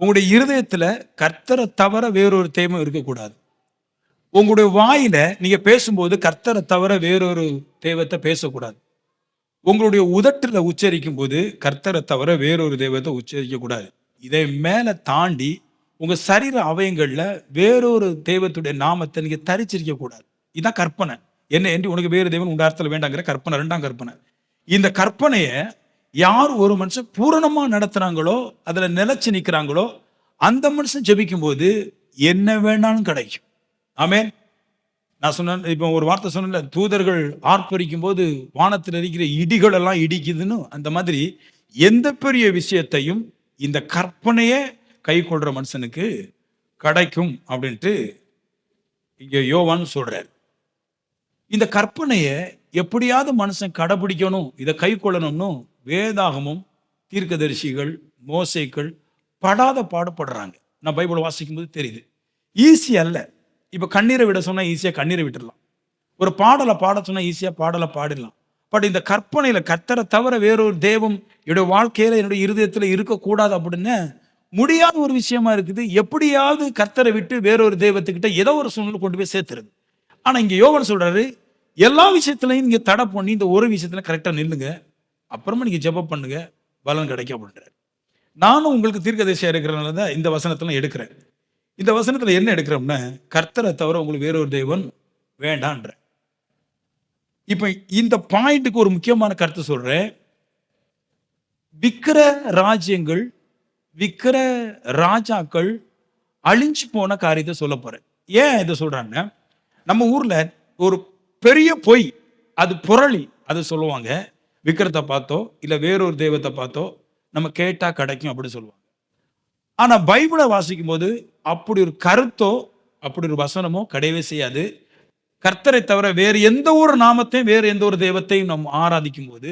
உங்களுடைய இருதயத்துல கர்த்தரை தவிர வேறொரு தெய்வம் இருக்கக்கூடாது. உங்களுடைய வாயில நீங்க பேசும்போது கர்த்தரை தவிர வேறொரு தெய்வத்தை பேசக்கூடாது. உங்களுடைய உதட்டுல உச்சரிக்கும் போது கர்த்தரை தவிர வேறொரு தெய்வத்தை உச்சரிக்க கூடாது. இதை மேல தாண்டி உங்க சரீர அவயங்கள்ல வேறொரு தெய்வத்துடைய நாமத்தை நீங்க தரிச்சிருக்க கூடாது. இதான் கற்பனை. என்ன என்று உனக்கு வேறு தெய்வம் உண்டார்த்தல வேண்டாங்கிற கற்பனை, 2ஆம் கற்பனை. இந்த கற்பனைய யார் ஒரு மனுஷன் பூரணமா நடத்துறாங்களோ, அதுல நிலைச்சு நிக்கிறாங்களோ, அந்த மனுஷன் ஜெபிக்கும் போது என்ன வேணாலும் கிடைக்கும். ஆமென். நான் சொன்னேன், இப்போ ஒரு வார்த்தை சொன்னேன்ல, தூதர்கள் ஆர்ப்பரிக்கும் போது வானத்தில் இருக்கிற இடிகள் எல்லாம் இடிக்குதுன்னு, அந்த மாதிரி எந்த பெரிய விஷயத்தையும் இந்த கற்பனையே கை கொள்ற மனுஷனுக்கு கிடைக்கும் அப்படின்ட்டு இங்க யோவான் சொல்றார். இந்த கற்பனையை எப்படியாவது மனுஷன் கடைபிடிக்கணும், இதை கை கொள்ளணும்னு வேதாகமும் தீர்க்கதரிசிகள் மோசேக்கள் படாத பாடுபடுறாங்க. நான் பைபிள் வாசிக்கும் போது தெரியுது. ஈஸி அல்ல. இப்ப கண்ணீரை விட சொன்னா ஈஸியா கண்ணீரை விட்டுடலாம். ஒரு பாடலை பாட சொன்னா ஈஸியா பாடலை பாடிடலாம். பட் இந்த கற்பனையில கர்த்தரை தவிர வேறொரு தெய்வம் என்னுடைய வாழ்க்கையில என்னுடைய இருதயத்துல இருக்கக்கூடாது அப்படின்னு முடியாத ஒரு விஷயமா இருக்குது. எப்படியாவது கர்த்தரை விட்டு வேறொரு தெய்வத்துக்கிட்ட ஏதோ ஒரு சூழ்நிலை கொண்டு போய் சேர்த்துருது. ஆனா இங்க யோவான் சொல்றாரு, எல்லா விஷயத்திலையும் நீங்க தடை பண்ணி இந்த ஒரு விஷயத்துல கரெக்டா நில்லுங்க, அப்புறமா நீங்க ஜெபம் பண்ணுங்க, பலன் கிடைக்கும் அப்படின்றாரு. நானும் உங்களுக்கு தீர்க்கதரிசியா இருக்கிறனால தான் இந்த வசனத்துல எடுக்கிறேன். இந்த வசனத்துல என்ன எடுக்கிறோம்னா, கர்த்தரை தவிர உங்களுக்கு வேறொரு தெய்வம் வேண்டான்ற. இப்ப இந்த பாயிண்ட்டுக்கு ஒரு முக்கியமான கருத்து சொல்றேன். விக்கிர ராஜ்யங்கள், விக்கிர ராஜாக்கள் அழிஞ்சு போன காரியத்தை சொல்ல போறேன். ஏன் இதை சொல்றாங்கன்னா, நம்ம ஊர்ல ஒரு பெரிய பொய், அது புரளி, அது சொல்லுவாங்க. விக்கிரத்தை பார்த்தோ இல்ல வேறொரு தெய்வத்தை பார்த்தோ நம்ம கேட்டா கிடைக்கும் அப்படி சொல்லுவாங்க. ஆனா பைபிளை வாசிக்கும் போது அப்படி ஒரு கருத்தோ அப்படி ஒரு வசனமோ கிடையவே செய்யாது. கர்த்தரை தவிர வேறு எந்த ஒரு நாமத்தையும் வேறு எந்த ஒரு தெய்வத்தையும் நம்ம ஆராதிக்கும் போது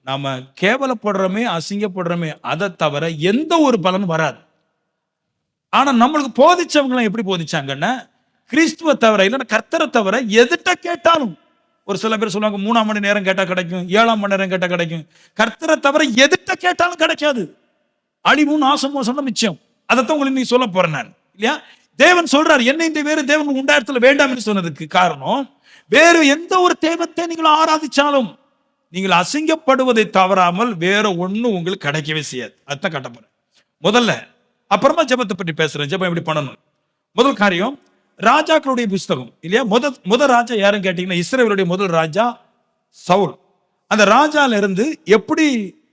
நாம கேவலப்படுறோமே, அசிங்கப்படுறோமே, அதை தவிர எந்த ஒரு பலனும் வராது. ஆனா நம்மளுக்கு போதிச்சவங்க எப்படி போதிச்சாங்கன்னா, கிறிஸ்துவ தவிர இல்லைன்னா கர்த்தரை தவிர எதிட்ட கேட்டாலும், ஒரு சில பேர் சொல்லுவாங்க 3ஆம் மணி நேரம் கேட்டா கிடைக்கும், 7ஆம் மணி நேரம் கேட்டா கிடைக்கும். கர்த்தரை தவிர எதிட்ட கேட்டாலும் கிடைக்காது. அழிவும் நாசமும் சொன்ன மிச்சம். அதைத்தான் உங்களுக்கு நீ சொல்ல போறேன் நான், இல்லையா? தேவன் சொல்றாரு, என்ன இந்த வேறு தேவன் உண்டாயிரத்துல வேண்டாம் என்று சொன்னதுக்கு காரணம், வேறு எந்த ஒரு தெய்வத்தை நீங்கள் ஆராதிச்சாலும் நீங்கள் அசிங்கப்படுவதை தவறாமல் வேற ஒண்ணு உங்களுக்கு கிடைக்கவே செய்யாது. அதுதான் கட்ட போறேன் முதல்ல. அப்புறமா ஜெபத்தை பற்றி பேசுறேன். ஜெபம் எப்படி பண்ணணும். முதல் காரியம், ராஜாக்களுடைய புஸ்தகம், இல்லையா? முதல் ராஜா யாருன்னு கேட்டீங்கன்னா, இஸ்ரவேலுடைய முதல் ராஜா சவுல். அந்த ராஜால இருந்து எப்படி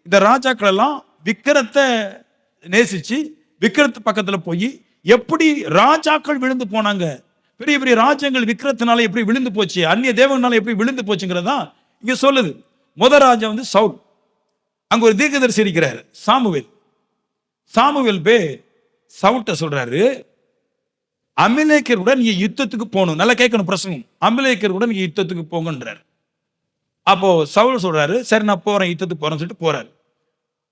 இந்த ராஜாக்கள் எல்லாம் விக்கிரத்தை நேசிச்சு விக்கிரத்து பக்கத்துல போய் எப்படி ராஜாக்கள் விழுந்து போனாங்க, பெரிய பெரிய ராஜ்யங்கள் விக்கிரத்தினால எப்படி விழுந்து போச்சு, அந்நிய தேவனால எப்படி விழுந்து போச்சுங்கிறதா இங்க சொல்லுது. முதல் ராஜா சவுல். அங்க ஒரு தீர்க்கதரிசி இருக்கிறார், சாமுவேல். சாமுவேல் பே சவுல்ட்ட சொல்றாரு, அமிலேக்கருடன் நீங்க யுத்தத்துக்கு போகணும். நல்லா கேட்கணும் பிரசங்கம். அமிலேக்கருடன் நீங்க யுத்தத்துக்கு போங்கன்றார். அப்போ சவுல் சொல்றாரு, சரி நான் போறேன், யுத்தத்துக்கு போறேன்னு சொல்லிட்டு போறாரு.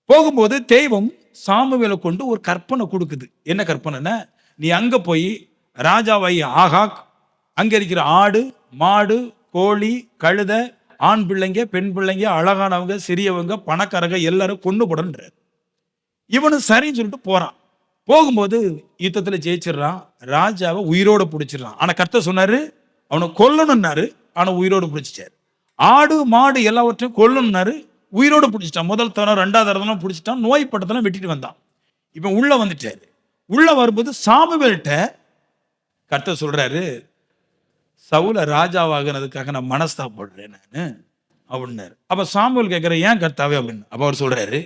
போகும்போது தெய்வம் சாமுவேலை கொண்டு ஒரு கற்பனை கொடுக்குது. என்ன கற்பனைன்னா, நீ அங்க போய் ராஜாவை ஆகாக், அங்க இருக்கிற ஆடு மாடு கோழி கழுதை ஆண் பிள்ளைங்க பெண் பிள்ளைங்க அழகானவங்க சிறியவங்க பணக்காரங்க எல்லாரும் கொண்டு போடன்றார். இவனு சரின்னு சொல்லிட்டு போறான். போகும்போது யுத்தத்துல ஜெயிச்சிடறான், ராஜாவை உயிரோட பிடிச்சிடறான். ஆனா கர்த்தர் சொன்னாரு அவனை கொல்லணும்னாரு, ஆனா உயிரோடு பிடிச்சிட்டாரு. ஆடு மாடு எல்லாவற்றையும் கொல்லணும்னாரு, உயிரோடு பிடிச்சிட்டான். முதல் தரம் 2ஆவது தரம் பிடிச்சிட்டான். நோய்பட்டதெல்லாம் வெட்டிட்டு வந்தான். இப்ப உள்ள வந்துட்டாரு. உள்ள வரும்போது சாமுவேல்ட்ட கர்த்தர் சொல்றாரு, சவுல ராஜாவாகிறதுக்காக நான் மனஸ்தாபப்படுறேன் நானு அப்படின்னாரு. அப்ப சாமுவேல் கேட்கிற, ஏன் கர்த்தாவே அப்படின்னு. அப்ப அவர் சொல்றாரு,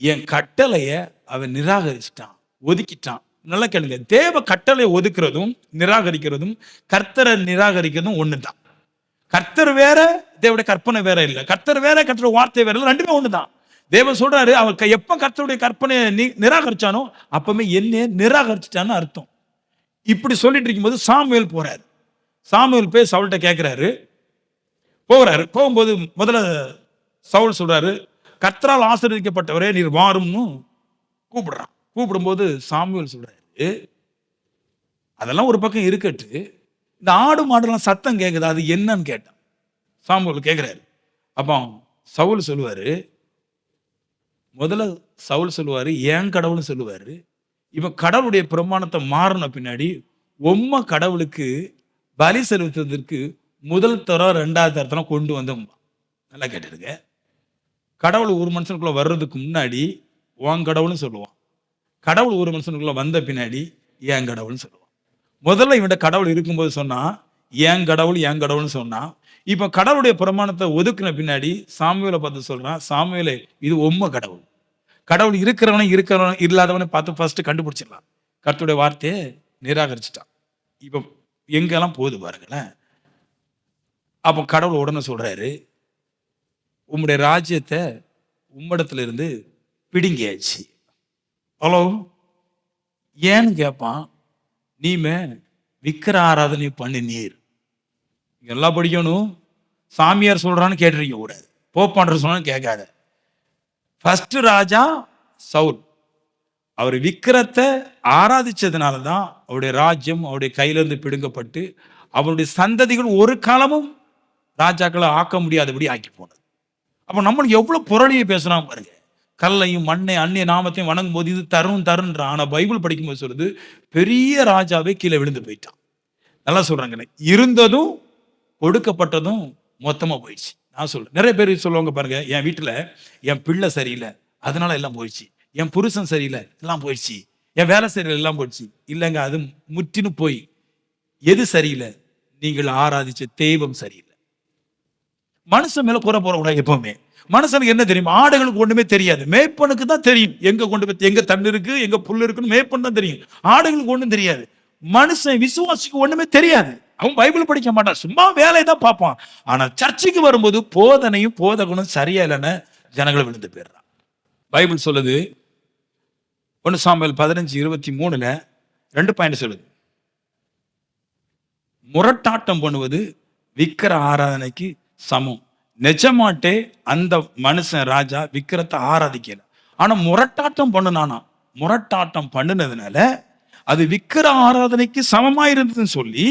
என் கட்டளைய அவன் நிராகரிச்சிட்டான், ஒதுக்கிட்டான். நல்லா கேளுங்க, தேவ கட்டளையை ஒதுக்குறதும் நிராகரிக்கிறதும் கர்த்தரை நிராகரிக்கிறதும் ஒண்ணுதான். கர்த்தர் வேற, தேவனுடைய கற்பனை வேற இல்ல. கர்த்தர் வேற, கர்த்தருடைய வார்த்தை வேற இல்ல, ரெண்டுமே ஒண்ணுதான். தேவன் சொல்றாரு, அவன் எப்ப கர்த்தருடைய கற்பனையை நிராகரிச்சானோ அப்பமே என்ன நிராகரிச்சிட்டான்னு அர்த்தம். இப்படி சொல்லிட்டு இருக்கும்போது சாமுவேல் போறாரு. சாமுவேல் போய் சவுல்ட்ட கேட்கிறாரு. போகிறாரு. போகும்போது முதல்ல சவுல் சொல்றாரு, கர்த்தரால் ஆசீர்வதிக்கப்பட்டவரே நீர் வாரும்னு கூப்பிடுறான். கூப்பிடும்போது சாமுவேல் சொல்றாரு, அதெல்லாம் ஒரு பக்கம் இருக்கட்டு, இந்த ஆடு மாடெல்லாம் சத்தம் கேட்குது, அது என்னன்னு கேட்டான். சாமுவேல் கேட்கிறாரு. அப்போ சவுல் சொல்லுவாரு, முதல்ல சவுல் சொல்லுவாரு, ஏன் கடவுள்னு சொல்லுவாரு. இப்ப கடவுளுடைய பிரமாணத்தை மாறின பின்னாடி உம்ம கடவுளுக்கு பலி செலுத்துவதற்கு முதல் தரம் 2வது தரத்தெல்லாம் கொண்டு வந்தோம். நல்லா கேட்டுருங்க. கடவுள் ஒரு மனுஷனுக்குள்ள வர்றதுக்கு முன்னாடி உன் கடவுள்னு சொல்லுவான். கடவுள் ஒரு மனுஷனுக்குள்ள வந்த பின்னாடி என் கடவுள்னு சொல்லுவான். முதல்ல இவன்ட கடவுள் இருக்கும்போது சொன்னா என் கடவுள்னு சொன்னா, இப்ப கடவுளுடைய பிரமாணத்தை ஒதுக்குன பின்னாடி சாமுவேலை பார்த்து சொல்றான், சாமுவேலே இது உம்ம கடவுள். கடவுள் இருக்கிறவன் இல்லாதவனை பார்த்து ஃபர்ஸ்ட் கண்டுபிடிச்சிடலாம். கர்த்தருடைய வார்த்தையை நிராகரிச்சுட்டான். இப்ப எங்கெல்லாம் போகுது பாருங்களேன். அப்ப கடவுள் உடனே சொல்றாரு, உம்முடைய ராஜ்யத்தை உம்மிடத்துல இருந்து பிடுங்கியாச்சு. ஹலோ, ஏன்னு கேட்பான். நீமே விக்கிர ஆராதனை பண்ணினீர். எல்லாம் படிக்கணும். சாமியார் சொல்றான்னு கேட்டிருக்க கூடாது, போப்பான்ற சொன்னான்னு கேட்காத. ஃபர்ஸ்ட் ராஜா சவுல், அவர் விக்கிரத்தை ஆராதிச்சதுனாலதான் அவருடைய ராஜ்யம் அவருடைய கையிலிருந்து பிடுங்கப்பட்டு அவருடைய சந்ததிகள் ஒரு காலமும் ராஜாக்களை ஆக்க முடியாதபடி ஆக்கி போனது. அப்ப நம்மளுக்கு எவ்வளவு புரளியை பேசுறான் பாருங்க. கல்லையும் மண்ணை அந்நிய நாமத்தையும் வணங்கும் போது இது தருன்ற. ஆனா பைபிள் படிக்கும்போது சொல்றது பெரிய ராஜாவே கீழே விழுந்து போயிட்டான். நல்லா சொல்றாங்க, இருந்ததும் கொடுக்கப்பட்டதும் மொத்தமா போயிடுச்சு. நான் சொல்றேன், நிறைய பேர் சொல்லுவாங்க பாருங்க, என் வீட்டுல என் பிள்ளை சரியில்லை அதனால எல்லாம் போயிடுச்சு, என் புருஷன் சரியில்லை எல்லாம் போயிடுச்சு, என் வேலை சரியில்லை எல்லாம் போயிடுச்சு. இல்லைங்க, அது முற்றிலும் போய். எது சரியில்லை? நீங்கள் ஆராதிச்ச தெய்வம் சரியில்லை. மனுஷன் மேல குறை போடக்கூடாது எப்பவுமே. மனுஷனுக்கு என்ன தெரியும்? ஆடுகளுக்கு ஒண்ணுமே தெரியாது, மேய்ப்பனுக்கு தான் தெரியும். எங்க கொண்டு போய் எங்க தண்ணி இருக்கு எங்க புல் இருக்குன்னு மேய்ப்பன் தான் தெரியும். ஆடுகளுக்கு ஒண்ணும் தெரியாது. மனுஷன் விசுவாசிக்கு ஒண்ணுமே தெரியாது. அவன் பைபிள் படிக்க மாட்டான், சும்மா வேலையை தான் பார்ப்பான். ஆனா சர்ச்சைக்கு வரும்போது போதனையும் போதகனும் சரியா இல்லைன்னு ஜனங்களை விழுந்து போயிடுறான். பைபிள் சொல்லுது 1 சாமுவேல் 15:23 2 பாயிண்ட் சொல்லுது, முரட்டாட்டம் பண்ணுவது விக்கிர ஆராதனைக்கு சமம். நிஜமாட்டே அந்த மனுஷன் ராஜா விக்கிரத்தை ஆராதிக்கல, ஆனா முரட்டாட்டம் பண்ணுனானா. முரட்டாட்டம் பண்ணினதுனால அது விக்கிர ஆராதனைக்கு சமமா இருந்ததுன்னு சொல்லி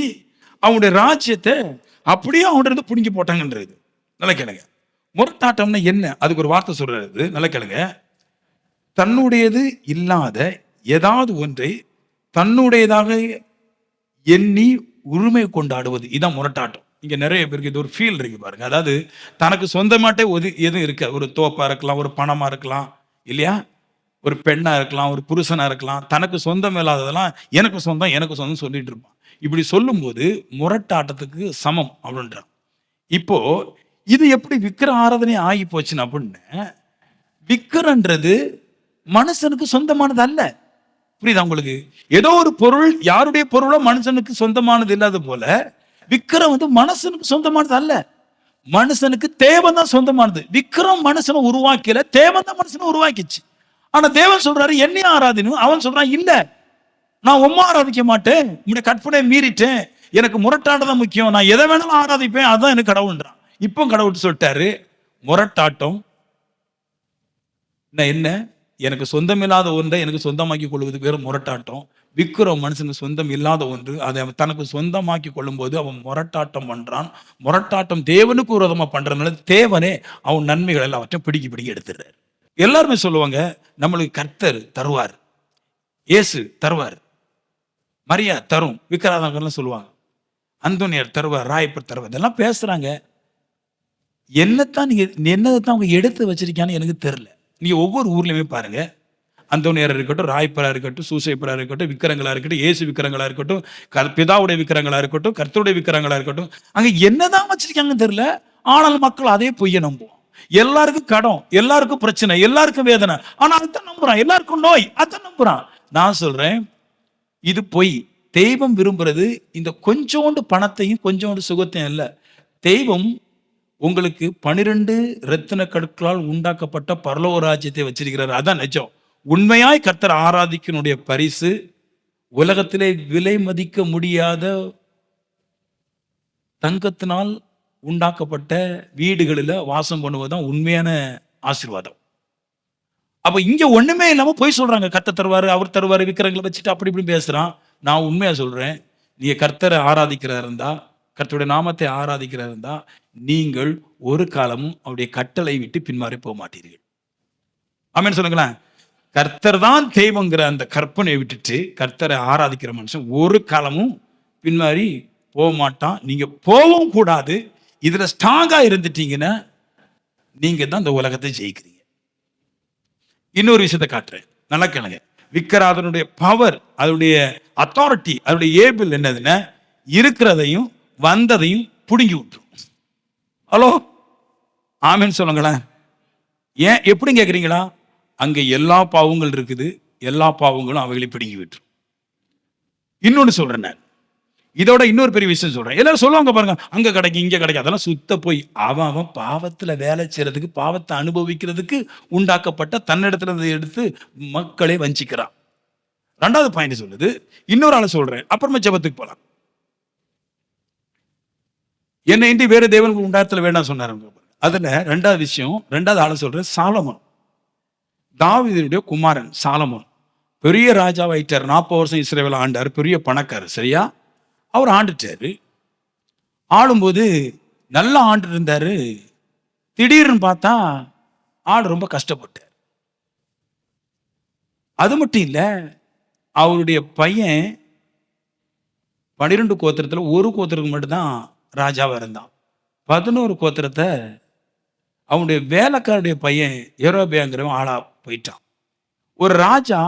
அவனுடைய ராஜ்யத்தை அப்படியே அவன் இருந்து புடுங்கி போட்டாங்கன்றது. நல்ல கேளுங்க, முரட்டாட்டம்னா என்ன? அதுக்கு ஒரு வார்த்தை சொல்றது, நல்ல கேளுங்க. தன்னுடையது இல்லாத ஏதாவது ஒன்றை தன்னுடையதாக எண்ணி உரிமை கொண்டாடுவது, இதான் முரட்டாட்டம். இங்க நிறைய பேருக்கு இது ஒரு ஃபீல் இருக்கு பாருங்க. அதாவது தனக்கு சொந்தமாட்டே எதுவும் இருக்க, ஒரு தோப்பா இருக்கலாம், ஒரு பணமா இருக்கலாம், இல்லையா, ஒரு பெண்ணா இருக்கலாம், ஒரு புருஷனா இருக்கலாம். தனக்கு சொந்தம் இல்லாததெல்லாம் எனக்கு சொந்தம் சொல்லிட்டு இருப்பான். இப்படி சொல்லும் போது முரட்டாட்டத்துக்கு சமம் அப்படின்றான். இப்போ இது எப்படி விக்கிர ஆராதனை ஆகி போச்சுன்னு அப்படின்னு, விக்கிரன்றது மனுஷனுக்கு சொந்தமானது அல்ல. புரியுதா உங்களுக்கு? ஏதோ ஒரு பொருள் யாருடைய பொருளோ மனுஷனுக்கு சொந்தமானது இல்லாத போல விக்கிரம் மனுஷனுக்கு சொந்தமானது அல்ல. மனுஷனுக்கு தேவன் தான் சொந்தமானது. விக்கிரம் மனுஷனை உருவாக்கல, தேவன் தான் மனுஷனை உருவாக்கிச்சு. ஆனா தேவன் சொல்றாரு என்னை ஆராதினும், அவன் சொல்றான் இல்ல, நான் உம்மா ஆராதிக்க மாட்டேன், உங்களுடைய கற்பனை மீறிட்டேன், எனக்கு முரட்டாட்டம் முக்கியம், நான் எதை வேணாலும் ஆராதிப்பேன், அதுதான் எனக்கு கடவுள்ன்றான். இப்போ கடவுள் சொல்லிட்டாரு, முரட்டாட்டம் என்ன? எனக்கு சொந்தமில்லாத ஒன்றை எனக்கு சொந்தமாக்கி கொள்வது பேர் முரட்டாட்டம். விக்கிரம் மனுஷனுக்கு சொந்தம் இல்லாத ஒன்று, அதை அவன் தனக்கு சொந்தமாக்கி கொள்ளும் போது அவன் முரட்டாட்டம் பண்றான். முரட்டாட்டம் தேவனுக்கு விரோதமா பண்றதுனால தேவனே அவன் நன்மைகள் எல்லாவற்றையும் பிடிக்கி எடுத்துடுறாரு. எல்லாருமே சொல்லுவாங்க, நம்மளுக்கு கர்த்தர் தருவார், இயேசு தருவார், மரியா தரும், விக்கிராதங்கள்லாம் சொல்லுவாங்க, அந்தோனியார் தருவார், ராயப்பர் தருவார், இதெல்லாம் பேசுறாங்க. என்னத்தான் அவங்க எடுத்து வச்சிருக்கான்னு எனக்கு தெரியல. நீங்க ஒவ்வொரு ஊர்லயுமே பாருங்க, அந்தோனியார் இருக்கட்டும், ராயப்பரா இருக்கட்டும், சூசைப்பரா இருக்கட்டும், விக்கிரங்களா இருக்கட்டும், இயேசு விக்கிரங்களா இருக்கட்டும், பிதாவுடைய விக்கிரங்களா இருக்கட்டும், கர்த்தருடைய விக்கிரங்களா இருக்கட்டும், அங்க என்னதான் வச்சிருக்காங்கன்னு தெரியல. ஆனால் மக்கள் அதே பொய்யை நம்புவோம். எல்லாருக்கும் கடன், எல்லாருக்கும் பிரச்சனை, எல்லாருக்கும் வேதனை, ஆனா அதான் நம்புறான். எல்லாருக்கும் நோய், அதான் நம்புறான். நான் சொல்றேன், இது பொய். தெய்வம் விரும்புறது இந்த கொஞ்சோண்டு பணத்தையும் கொஞ்சோண்டு சுகத்தையும் இல்ல. தெய்வம் உங்களுக்கு 12 ரத்தின கற்களால் உண்டாக்கப்பட்ட பரலோக ராஜ்யத்தை வச்சிருக்கிறார். அதான் நிஜம். உண்மையாய் கர்த்தர் ஆராதிக்கனுடைய பரிசு உலகத்திலே விலை மதிக்க முடியாத தங்கத்தினால் உண்டாக்கப்பட்ட வீடுகளில் வாசம் பண்ணுவதுதான் உண்மையான ஆசீர்வாதம். அப்ப இங்க ஒண்ணுமே இல்லாம போய் சொல்றாங்க, கர்த்தர் தருவாரு, அவர் தருவாரு, விக்கிரங்களை வச்சுட்டு அப்படி இப்படி பேசுறான். நான் உண்மையா சொல்றேன், நீங்க கர்த்தரை ஆராதிக்கிறா இருந்தா, கர்த்தருடைய நாமத்தை ஆராதிக்கிறா இருந்தா, நீங்கள் ஒரு காலமும் அவருடைய கட்டளை விட்டு பின்மாறி போக மாட்டீர்கள். ஆமென் சொல்லுங்களேன். கர்த்தர் தான் தெய்வங்கிற அந்த கற்பனையை விட்டுட்டு கர்த்தரை ஆராதிக்கிற மனுஷன் ஒரு காலமும் பின்மாறி போக மாட்டான். நீங்க போகவும் கூடாது. இதுல ஸ்ட்ராங்கா இருந்துட்டீங்கன்னா நீங்க தான் இந்த உலகத்தை ஜெயிக்கிறீங்க. இன்னொரு விஷயத்தை காட்டுறேன், நல்லா கேளுங்க. விக்கிரகனுடைய பவர், அதனுடைய அத்தாரிட்டி, அதனுடைய ஏபிள் என்னதுன்னா, இருக்கிறதையும் வந்ததையும் புடுங்கி விட்டுரும். ஹலோ, ஆமென் சொல்லுங்களேன். ஏன் எப்படி கேட்குறீங்களா? அங்க எல்லா பாவங்கள் இருக்குது, எல்லா பாவங்களும் அவைகளை பிடுங்கி விட்டுரும். இன்னொன்னு சொல்றேன் நான், இதோட இன்னொரு பெரிய விஷயம் சொல்றேன். எல்லாரும் சொல்லுவாங்க பாருங்க, அங்க கிடைக்கும் இங்க கிடைக்கும், அதெல்லாம் சுத்த போய். அவன் பாவத்துல வேலை செய்யறதுக்கு, பாவத்தை அனுபவிக்கிறதுக்கு உண்டாக்கப்பட்ட தன்னிடத்துல இருந்து எடுத்து மக்களை வஞ்சிக்கிறான். ரெண்டாவது பாயிண்ட் சொல்லுது. இன்னொரு ஆளை சொல்றேன், அப்புறமா ஜெபத்துக்கு போலாம். என்னை இன்றி வேறு தேவன்கள் உண்டாத்துல வேண்டாம் சொன்னாரு. அதுல ரெண்டாவது விஷயம், ரெண்டாவது ஆளை சொல்றேன், சாலமோன். தாவீதுடைய குமாரன் சாலமோன் பெரிய ராஜாவாயிட்டார். 40 வருஷம் இஸ்ரவேலை ஆண்டார். பெரிய பணக்காரர், சரியா? அவர் ஆண்டுட்டாரு. ஆளும்போது நல்லா ஆண்டு இருந்தாரு. திடீர்னு பார்த்தா ஆள் ரொம்ப கஷ்டப்பட்டார். அது மட்டும் இல்ல, அவருடைய பையன் 12 கோத்திரத்துல ஒரு கோத்திரத்துக்கு மட்டும்தான் ராஜாவா இருந்தான். 11 கோத்திரத்தை அவனுடைய வேலைக்காருடைய பையன் யெரொபெயாம்ங்கிறவன் ஆளா போயிட்டான். ஒரு ராஜா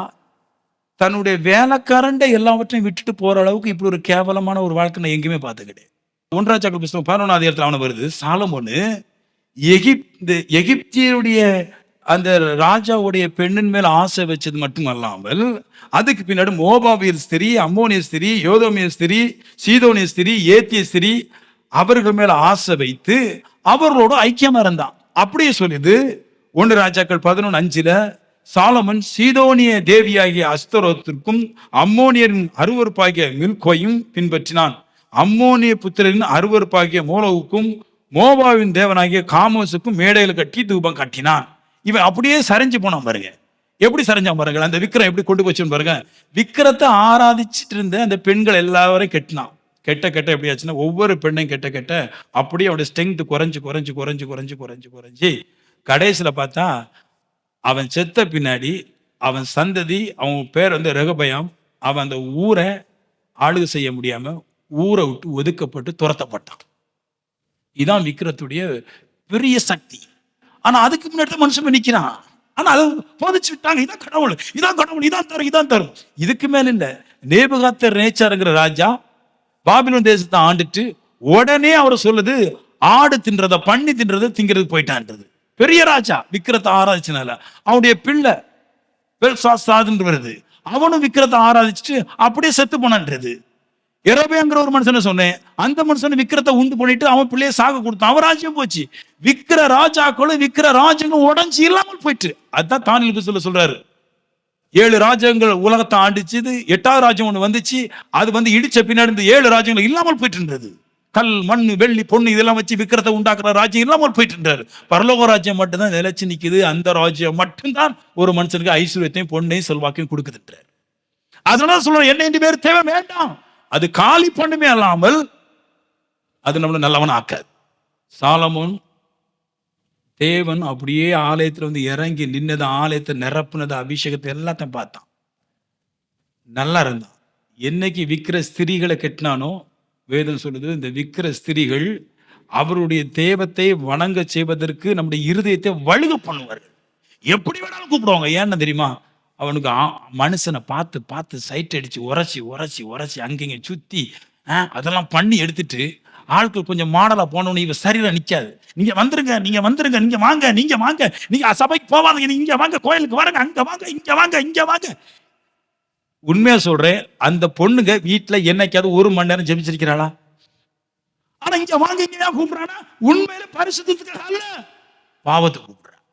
தன்னுடைய வேலைக்காரண்ட எல்லாவற்றையும் விட்டுட்டு போற அளவுக்கு இப்படி ஒரு கேவலமான ஒரு வாழ்க்கை நான் எங்கேயுமே பார்த்து கிடையாது. 1 ராஜாக்கள் புத்தகம் 11ஆம் அதிகாரத்துல அவனை வருது. சாலமோனு எகிப்தியருடைய அந்த ராஜாவுடைய பெண்ணின் மேல ஆசை வச்சது மட்டுமல்லாமல், அதுக்கு பின்னாடி மோபாபியர் ஸ்திரீ, அம்மோனிய ஸ்திரீ, யோதோமிய ஸ்திரீ, சீதோனிய ஸ்திரீ, ஏத்திய ஸ்திரீ, அவர்கள் மேல ஆசை வைத்து அவர்களோட ஐக்கியமா இருந்தான். அப்படியே சொல்லுது 1 ராஜாக்கள் 11:5, சாலமன் சீதோனிய தேவியாகிய அஸ்தரோத்திற்கும் அம்மோனியரின் அருவருப்பாகிய மில்கோயும் பின்பற்றினான். அம்மோனிய புத்திரரின் அருவருப்பாகிய மோலோவுக்கும் மோபாவின் தேவனாகிய காமோசுக்கும் மேடையில் கட்டி தூபம் கட்டினான். இவன் அப்படியே சரிஞ்சு போனான் பாருங்க. எப்படி சரிஞ்சான் பாருங்க, அந்த விக்கிரம் எப்படி கொண்டு போச்சுன்னு பாருங்க. விக்கிரத்தை ஆராதிச்சுட்டு இருந்த அந்த பெண்கள் எல்லாரையும் கெட்டினான். கெட்ட எப்படி ஆச்சுன்னா, ஒவ்வொரு பெண்ணையும் கெட்ட அப்படியே அவனுடைய ஸ்ட்ரென்த் குறைஞ்சு கடைசியில பார்த்தா அவன் செத்த பின்னாடி அவன் சந்ததி, அவன் பேர் ரெகொபெயாம், அவன் அந்த ஊரை ஆளுகை செய்ய முடியாம ஊரை விட்டு ஒதுக்கப்பட்டு துரத்தப்பட்டான். இதான் விக்கிரத்துடைய பெரிய சக்தி. ஆனா அதுக்கு முன்னாடி மனுஷன் நிக்கிறான். ஆனா அதை போதிச்சு விட்டாங்க, இதான் கடவுள், இதான் தரும். இதுக்கு மேல இல்ல. நேபுகாத்நேச்சார்ங்கிற ராஜா பாபிலோன் தேசத்தை ஆண்டுட்டு உடனே அவர் சொல்லுது, ஆடு தின்றத பண்ணி தின்றத திங்கிறதுக்கு போயிட்டான்றது. பெரிய ராஜா விக்கிரத்தை ஆராதிச்சனால அவனுடைய பிள்ளை பெல்சாத்சார்னு வருது, அவனும் விக்கிரத்தை ஆராதிச்சுட்டு அப்படியே செத்து போனான்றது. யெரொபெயாம்ங்கிற ஒரு மனுஷனை சொன்னேன், அந்த மனுஷன் விக்கிரத்தை உண்டு பண்ணிட்டு அவன் பிள்ளைய சாக கொடுத்தான். அவன் ராஜ்யம் போச்சு. விக்கிர ராஜாக்களும் விக்கிர ராஜ்யங்களும் உடஞ்சி இல்லாமல் போயிட்டு. அதுதான் தானியேல் புத்தகத்துல சொல்றாரு, 7 ராஜ்யங்கள் உலகத்தை ஆண்டுச்சு, 8வது ராஜ்யம் ஒண்ணு வந்துச்சு, அது இடிச்ச பின்னாடி இந்த 7 ராஜ்யங்கள் இல்லாமல் போயிட்டு இருந்தது. கல், மண், வெள்ளி, பொண்ணு இதெல்லாம் வச்சு விக்கிரத்தை உண்டாக்குற ராஜ்யம் இல்லாமல் போயிட்டு இருந்தாரு. பரலோக ராஜ்யம் மட்டும்தான் நிலைச்சு நிக்குது. அந்த ராஜ்யம் மட்டும்தான் ஒரு மனுஷனுக்கு ஐஸ்வர்யத்தையும் பொண்ணையும் செல்வாக்கையும் கொடுக்குதுன்றார். அதனால சொல்றேன், என்ன 2 பேர் தேவை வேண்டாம். அது காலி பண்ணுமே அல்லாமல் அது நம்மள நல்லவன் ஆக்காது. சாலமோன் தேவன் அப்படியே ஆலயத்துல இறங்கி நின்னது, ஆலயத்தை நிரப்புனது, அபிஷேகத்தை எல்லாத்தையும் பார்த்தான், நல்லா இருந்தான். என்னைக்கு விக்கிர ஸ்திரீகளை கெட்டினானோ, வேதம் சொல்லுது, இந்த விக்கிர ஸ்திரீகள் அவருடைய தேவத்தை வணங்க செய்வதற்கு நம்முடைய இருதயத்தை வழுக பண்ணுவார். எப்படி வேணாலும் கூப்பிடுவாங்க. ஏன்னு தெரியுமா? அவனுக்கு மனுஷனை பார்த்து சைட் அடிச்சு உரைச்சி அங்கங்க சுத்தி அதெல்லாம் பண்ணி எடுத்துட்டு, ஆட்கள் கொஞ்சம் மாடலா போனவனு இவ சரியில நிக்காது. நீங்க வந்துருங்க, நீங்க வாங்க, நீங்க சபைக்கு போவாங்க, நீங்க வாங்க, கோயிலுக்கு வரங்க, இங்க வாங்க. உண்மையா சொல்றேன், அந்த பொண்ணுங்க வீட்டுல என்னைக்காவது 1 மணி நேரம் ஜெபிச்சிருக்கிறாளா? ஆனா இங்க வாங்க, இங்க கூப்பிடுறானா? உண்மையில பரிசுத்தத்துக்காக அல்ல, பாவத்தை கூப்பிடுறான்.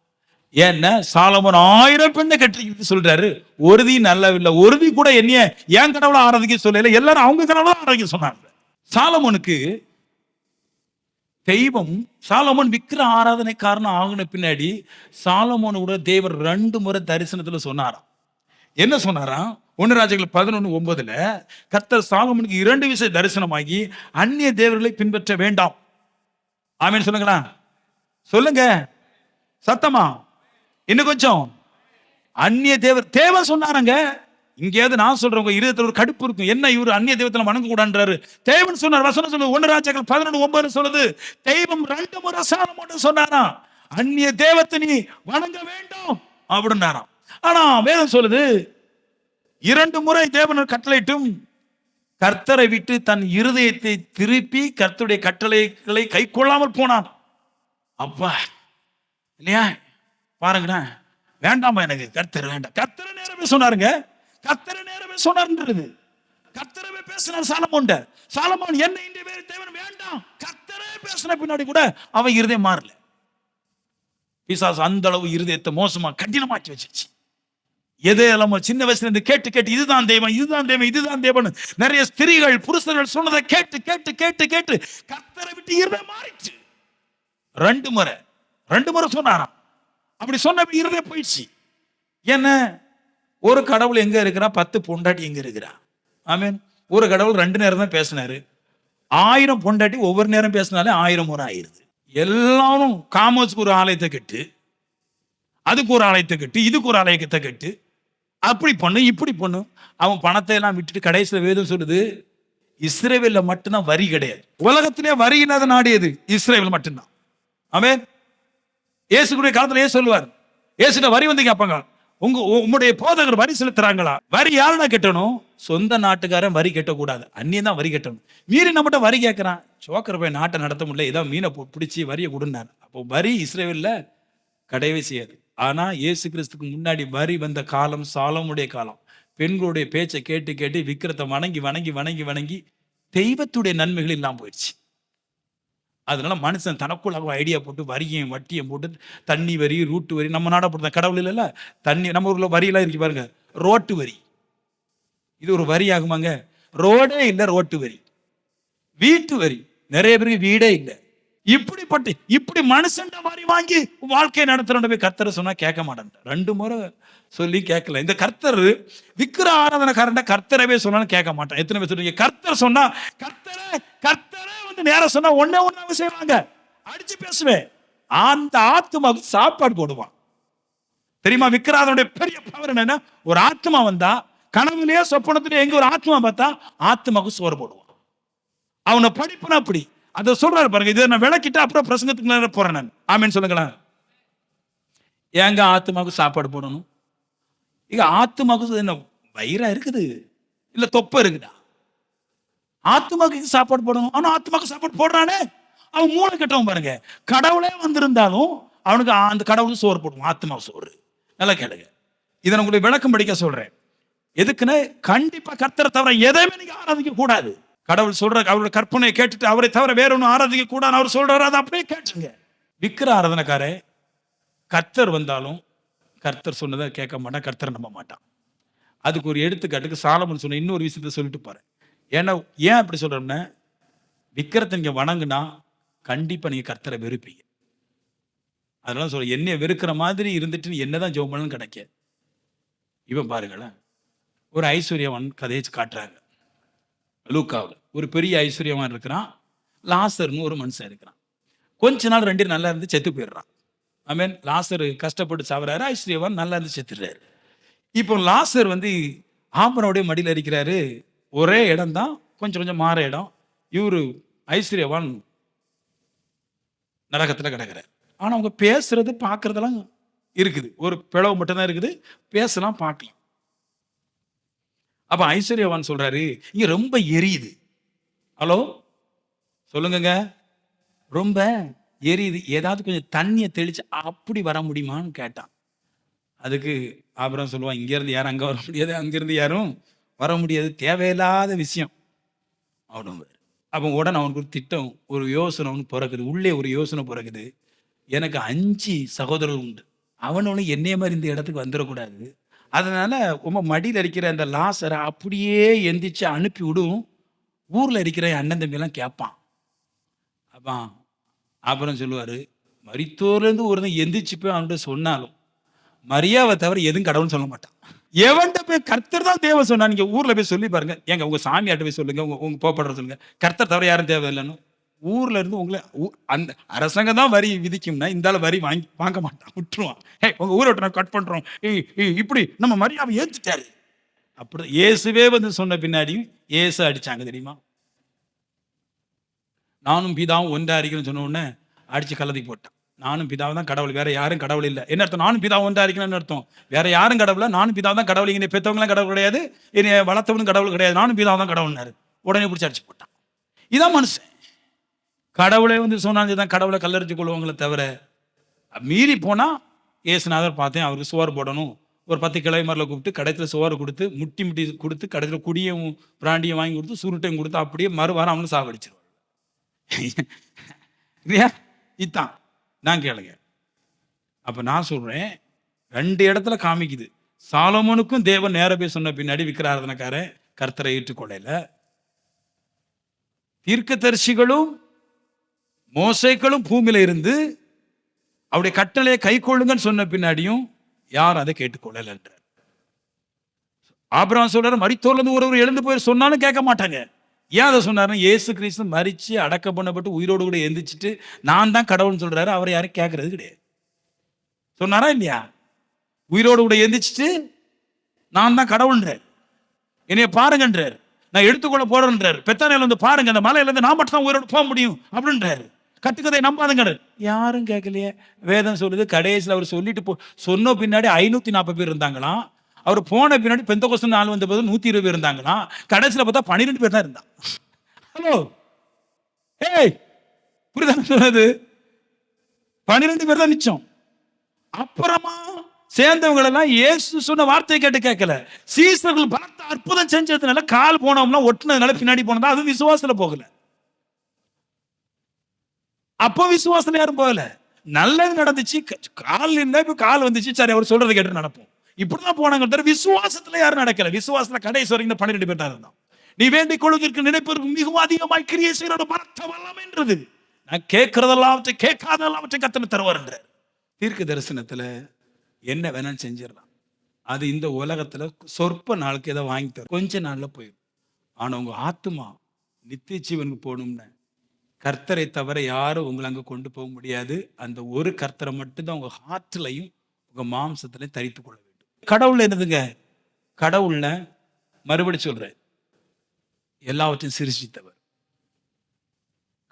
ஏன்னா சாலமோன் 1000 பெண்ணை கட்டி சொல்றாரு, ஒருதி நல்லவில்லை, ஒருதி கூட என்னைய ஏன் கடவுளை ஆராதிக்க சொல்லல, எல்லாரும் அவங்க கடவுளை ஆராதிக்க சொன்னாங்க. சாலமோனுக்கு தெய்வம், சாலமோன் விக்கிர ஆராதனை காரணம் ஆகின பின்னாடி சாலமோனோட தேவர் 2 முறை தரிசனத்துல சொன்னாராம். என்ன சொன்னாராம்? 1 ராஜாக்கள் 11:9 கர்த்தர் சாலமோனுக்கு 2 விஷயம் தரிசனமாகி, அந்நிய தேவர்களை பின்பற்ற வேண்டாம். ஆமென் சொல்லுங்களா, சொல்லுங்க சத்தமா, இன்னும் கொஞ்சம் அந்நிய தேவன் சொன்னாருங்க. இங்கேயாவது நான் சொல்றேன், உங்க இருதயத்துல ஒரு கடுப்பு இருக்கும், என்ன இவரு அந்நிய தெய்வத்துல வணங்க கூடாதுன்றாரு. தேவன் சொன்னார், வசனம் சொல்லுது, 1 ராஜாக்கள் 11:9 சொல்லுது, தெய்வம் 2 முறை சாலமோன் சொன்னாராம், அந்நிய தெய்வத்தை நீ வணங்க வேண்டும் அப்படின்னாராம். ஆனா வேதம் சொல்லுது 2 முறை தேவன் கட்டளையிட்டும் கர்த்தரை விட்டு தன் இருதயத்தை திருப்பி கர்த்தருடைய கட்டளைகளை கை கொள்ளாமல் போனான். அப்பா இல்லையா, பாருங்கண்ணா, வேண்டாமா எனக்கு கர்த்தர் வேண்டாம். கர்த்தரை நேரமே சொன்னாருங்க, கர்த்தரை நேரமே சொன்னாருன்றது. கர்த்தரவே பேசினார் சாலமோன். சாலமோன் என்ன இந்த வேறு தேவன் வேண்டாம், கர்த்தரே பேசின பின்னாடி கூட அவன் இருதயம் மாறல. பிசாசு அந்த அளவு இருதயத்தை மோசமா கடினமாக்கி வச்சிருச்சு. எதையெல்லாம் சின்ன வயசுல இருந்து கேட்டு கேட்டு இதுதான் தெய்வம், இதுதான் தெய்வம், இதுதான் தெய்வம் நிறைய ஸ்திரீகள் புருஷர்கள் சொன்னதை கேட்டு கேட்டு கேட்டு கேட்டு கர்த்தரை விட்டு இருதயம் மாறிச்சு. 2 முறை சொன்னாராம். அப்படி சொன்ன இருதயம் போயிடுச்சு. என்ன, ஒரு கடவுள் எங்க இருக்கிறா, 10 பொண்டாட்டி எங்க இருக்கிறா? ஆமென். ஒரு கடவுள் 2 நேரம் தான் பேசினாரு. 1000 பொண்டாட்டி ஒவ்வொரு நேரம் பேசினாலே 1000 முறை ஆயிருது. எல்லாரும் காமோஸ்க்கு ஒரு ஆலயத்தை கட்டு, அதுக்கு ஒரு ஆலயத்தை கட்டு, இதுக்கு ஒரு ஆலயத்தை கட்டு, அப்படி பண்ணு இப்படி பண்ணு. அவன் பணத்தை எல்லாம் விட்டுட்டு கடைசியில் வேதம் சொல்லுது, இஸ்ரவேல்ல மட்டும்தான் வரி கிடையாது. உலகத்திலே வரி இல்லாத நாடு எது? இஸ்ரவேல் மட்டும்தான். ஆமென். இயேசுடைய காலத்துல ஏன் சொல்லுவார், இயேசுட வரி வந்து கேட்பாங்க, உங்களுடைய போதகர் வரி செலுத்துறாங்களா? வரி யாருன்னா கட்டணும்? சொந்த நாட்டுக்காரன் வரி கட்டக்கூடாது, அந்நியன் தான் வரி கட்டணும். மீறி நம்மகிட்ட வரி கேட்கறான், சோக்கர் போய் நாட்டை நடத்த முடியல, ஏதோ மீனை பிடிச்சி வரியை கொடுனார். அப்போ வரி இஸ்ரவேல்ல கிடையவே செய்யாது. ஆனா இயேசு கிறிஸ்துக்கு முன்னாடி வரி வந்த காலம் சாலோமுடைய காலம். பெண்களுடைய பேச்சை கேட்டு கேட்டு விக்கிரத்தை வணங்கி வணங்கி வணங்கி வணங்கி தெய்வத்துடைய நன்மைகள் இல்லாம போயிடுச்சு. அதனால மனுஷன் தனக்குள்ள ஐடியா போட்டு வரியும் வட்டியும் போட்டு தண்ணி வரி, ரூட்டு வரி, நம்ம நாட போட்டு கடவுள் இல்லைல்ல, தண்ணி நம்ம ஊர்ல வரியெல்லாம் இருக்கு பாருங்க, ரோட்டு வரி, இது ஒரு வரி ஆகுமாங்க? ரோடே இல்லை, ரோட்டு வரி. வீட்டு வரி, நிறைய பேருக்கு வீடே இல்லை. இப்படி மனுஷன் மாதிரி வாங்கி வாழ்க்கையை நடத்துறோம். போய் கர்த்தரை சொன்னா கேட்க மாட்டேன். 2 முறை சொல்லி கேட்கல. இந்த கர்த்தர் விக்கிர ஆராதனைக்காரன் கர்த்தரவே சொன்னாலும் கேட்க மாட்டான். எத்தனை பேர் சொல்றீங்க, கர்த்தர் சொன்னா கர்த்தரே வந்து நேரம் சொன்னா ஒண்ணு செய்வாங்க, அடிச்சு பேசுவேன். அந்த ஆத்மாவுக்கு சாப்பாடு போடுவான் தெரியுமா? விக்கிராதனுடைய பெரிய பவர் என்னன்னா, ஒரு ஆத்மா வந்தா கனவுலயே சொப்பனத்திலே எங்க ஒரு ஆத்மா பார்த்தா ஆத்மாவுக்கு சோறு போடுவான். அவனை படிப்புனா அப்படி அதை சொல்றாரு பாருங்க. இதை நான் விளக்கிட்டு அப்புறம் பிரசங்கத்துக்கு போறேன் நான். ஆமேன்னு சொல்லுங்களேன். ஏங்க ஆத்மாவுக்கு சாப்பாடு போடணும்? இங்க ஆத்மாவுக்கு என்ன வயிறா இருக்குது, இல்ல தொப்பை இருக்குதா? ஆத்மாவுக்கு சாப்பாடு போடணும். ஆனா ஆத்மாவுக்கு சாப்பாடு போடுறானே அவன் மூளை கட்டவன் பாருங்க. கடவுளே வந்திருந்தாலும் அவனுக்கு அந்த கடவுளுக்கு சோறு போடுவான், ஆத்மாவுக்கு சோறு. நல்லா கேளுங்க, இதை நான் உங்களுக்கு விளக்கம் படிக்க சொல்றேன். எதுக்குன்னு, கண்டிப்பா கர்த்தரை தவிர எதையுமே நீங்க ஆராதிக்க கூடாது. கடவுள் சொல்ற அவருடைய கற்பனையை கேட்டுட்டு அவரை தவிர வேற ஒன்றும் ஆராதிக்க கூடாது அவர் சொல்றாரு, அதை அப்படியே கேட்டுங்க. விக்கிர ஆராதனைக்காரே கர்த்தர் வந்தாலும் கர்த்தர் சொன்னதை கேட்க மாட்டான், கர்த்தரை நம்ப மாட்டான். அதுக்கு ஒரு எடுத்துக்காட்டுக்கு சாலமோன் சொன்ன இன்னொரு விஷயத்த சொல்லிட்டு போறேன். ஏன்னா ஏன் அப்படி சொல்றோம்னா, விக்கிரத்தை நீங்க வணங்குனா கண்டிப்பா நீங்க கர்த்தரை வெறுப்பீங்க. அதெல்லாம் சொல்ல, என்னைய வெறுக்கிற மாதிரி இருந்துட்டு என்னதான் ஜெபம் பண்ணணும் கிடைக்க. இவன் பாருங்களேன், ஒரு ஐஸ்வர்யவான் கதையை காட்டுறாங்க லூக்காவில். ஒரு பெரிய ஐஸ்வர்யவான் இருக்கிறான், லாசர்னு ஒரு மனுஷன் இருக்கிறான். கொஞ்ச நாள் 2 நல்லா இருந்து செத்து போயிடுறான். ஆமென். லாசர் கஷ்டப்பட்டு சாவறாரு, ஐஸ்வர்யவான் நல்லா இருந்து செத்துடுறாரு. இப்போ லாசர் வந்து ஆபரோடைய மடியில் இருக்கிறாரு. ஒரே இடம் தான், கொஞ்சம் கொஞ்சம் மாற இடம். இவரு ஐஸ்வர்யவான் நரகத்தில் கிடக்கிறார். ஆனா அவங்க பேசுறது பார்க்கறதெல்லாம் இருக்குது, ஒரு பிளவு மட்டும்தான் இருக்குது, பேசலாம் பார்க்கலாம். அப்ப ஐஸ்வர்யவான் சொல்றாரு, இங்க ரொம்ப எரியுது. ஹலோ சொல்லுங்க, ரொம்ப எரியுது, ஏதாவது கொஞ்சம் தண்ணியை தெளிச்சு அப்படி வர முடியுமான்னு கேட்டான். அதுக்கு அப்புறம் சொல்லுவான், இங்க இருந்து யாரும் அங்க வர முடியாது, அங்கிருந்து யாரும் வர முடியாது, தேவையில்லாத விஷயம் அவனு. அப்போ உடனே அவனுக்கு ஒரு திட்டம், ஒரு யோசனை அவனுக்கு பிறகுது, உள்ளே ஒரு யோசனை பிறகுது. எனக்கு 5 சகோதரர்கள் உண்டு, அவனு என்னைய மாதிரி இந்த இடத்துக்கு வந்துடக்கூடாது. அதனால உங்க மடியில் இருக்கிற அந்த லாசரை அப்படியே எந்திரிச்சு அனுப்பி விடும், ஊர்ல இருக்கிற அண்ணன் தம்பி எல்லாம் கேட்பான். அப்பா அப்புறம் சொல்லுவாரு, மரித்தோர்லேருந்து ஒருத்தன் எந்திரிச்சு போய் அவன்கிட்ட சொன்னாலும் மரியாவை தவிர எதுவும் கடவுள்னு சொல்ல மாட்டான். எவன்கிட்ட போய் கர்த்தர் தான் தேவை சொன்னா, நீங்க ஊர்ல போய் சொல்லி பாருங்க, எங்க உங்க சாமியாட்ட போய் சொல்லுங்க, உங்க போப்படுற சொல்லுங்க, கர்த்தர் தவிர யாரும் தேவை இல்லைன்னு. ஊர்ல இருந்து உங்களை அந்த அரசாங்கம் தான் வரி விதிக்கும்னா இந்த ஆளு வரி வாங்க மாட்டான், விட்டுருவான். உங்க ஊரை விட்டு நான் கட் பண்றோம், இப்படி நம்ம மரியாதை ஏத்துட்டாரு. அப்படி இயேசுவே வந்து சொன்ன பின்னாடியும் இயேசு அடிச்சாங்க தெரியுமா? நானும் பிதாவும் ஒன்றா இருக்கிறேன்னு சொன்ன உடனே அடிச்சு கலதி போட்டான். நானும் பிதாவை தான் கடவுள், வேற யாரும் கடவுள் இல்லை. என்ன அர்த்தம்? நானும் பிதாவும் ஒன்றா இருக்கிறேன்னு அர்த்தம். வேற யாரும் கடவுள், நானும் பிதாவை தான் கடவுள். என்னை பெற்றவங்களாம் கடவுள் கிடையாது, என்னை வளர்த்தவனும் கடவுள் கிடையாது, நானும் பிதாவை தான் கடவுள்னாரு. உடனே பிடிச்சி அடிச்சு போட்டான். இதான் மனுஷன். கடவுளை வந்து சொன்னாலும் தான் கடவுளை கல்லறிச்சு கொள்வாங்களே தவிர, மீறி போனா ஏசுநாதர் பார்த்தேன், அவருக்கு சோறு போடணும், ஒரு 10 கிளைமரில் கூப்பிட்டு கடைசியில் சோறு கொடுத்து முட்டி கொடுத்து கடைசியில் குடியும் பிராண்டியும் வாங்கி கொடுத்து சுருட்டையும் கொடுத்து அப்படியே மறுவாரம் அவனு சாவடிச்சிருவாங்க. இல்லையா? இதான் நான் கேளுங்க. அப்ப நான் சொல்றேன், 2 இடத்துல காமிக்குது. சாலமோனுக்கும் தேவன் நேர போய் சொன்ன பின்னாடி விக்கிராராதனக்காரன் கர்த்தரை ஏற்றுக்கொள்ளல. தீர்க்கதரிசிகளும் மோசேக்களும் பூமியில இருந்து அவருடைய கட்டளையை கை கொள்ளுங்கன்னு சொன்ன பின்னாடியும் யாரும் அதை கேட்டுக்கொள்ளல என்றார். ஆபிரகாம் சொல்றாரு, மரித்தோர்ல இருந்து ஒருவர் எழுந்து போய் சொன்னாலும் கேட்க மாட்டாங்க. ஏன் அதை சொன்னாருன்னா, இயேசு கிறிஸ்து மரிச்சு அடக்கம் பண்ணப்பட்டு உயிரோடு கூட எந்திரிச்சிட்டு நான் தான் கடவுள்னு சொல்றாரு. அவரை யாரும் கேட்கறது கிடையாது. சொன்னாரா இல்லையா? உயிரோடு கூட எந்திரிச்சிட்டு நான் தான் கடவுள்ன்றார், என்னைய பாருங்கன்றார், நான் எடுத்துக்கொள்ள போறேன்றார். பெத்தானியில இருந்து பாருங்க, அந்த மலையில இருந்து நான் மட்டும் தான் உயிரோடு போக முடியும் அப்படின்றாரு. கட்டுக்கதை நம்பாதுங்க. யாரும் கேட்கலையே. வேதம் சொல்லுது, கடைசியில் அவர் சொல்லிட்டு சொன்ன பின்னாடி 540 பேர் இருந்தாங்களாம். அவர் போன பின்னாடி பெந்தகோஸ்து நாள் வந்த போது 120 பேர் இருந்தாங்களாம். கடைசியில் பார்த்தா 12 பேர் தான் இருந்தான். ஹலோ, ஏய், புரியுதா சொன்னது? 12 பேர் தான் நிச்சயம். அப்புறமா சேர்ந்தவங்க எல்லாம் இயேசு சொன்ன வார்த்தையை கேட்டு கேட்கல. சீசர்கள் பலத்த அற்புதம் செஞ்சதுனால, கால் போனோம்னா ஒட்டுனதுனால பின்னாடி போனதா, அது விசுவாசத்துல போகல. அப்போ விசுவாசத்துல யாரும் போகல. நல்லது நடந்துச்சு, கால் இருந்தா இப்ப கால் வந்துச்சு, சரி அவர் சொல்றதை கேட்டு நடப்போம், இப்படிதான் போனாங்க. விசுவாசத்துல யாரும் நடக்கல. விசுவாசத்துல கடைசி வரைக்கும் 12 பேர் தான் இருந்தான். நீ வேண்டிக் கொள்வதற்கு நினைப்பதற்கு மிகவும் அதிகமாய் கிரியை செய்யற பலத்த வல்லம் என்றது. நான் கேட்கறதெல்லாம் கேட்காதெல்லாம் கர்த்தர் தருவார் என்ற தீர்க்க தரிசனத்துல என்ன வேணாலும் செஞ்சிடலாம். அது இந்த உலகத்துல சொற்ப நாளுக்கு ஏதோ வாங்கி தரும், கொஞ்ச நாள்ல போயிடும். ஆனா உங்க ஆத்மா நித்திய ஜீவனுக்கு போகணும்னு கர்த்தரை தவிர யாரும் உங்களை அங்க கொண்டு போக முடியாது. அந்த ஒரு கர்த்தரை மட்டும்தான் உங்க ஹார்ட்லையும் உங்க மாம்சத்திலையும் தரித்து கொள்ள வேண்டும். கடவுள் என்னதுங்க? கடவுள்ல மறுபடி சொல்றேன், எல்லாவற்றையும் சிருஷ்டித்தவர்.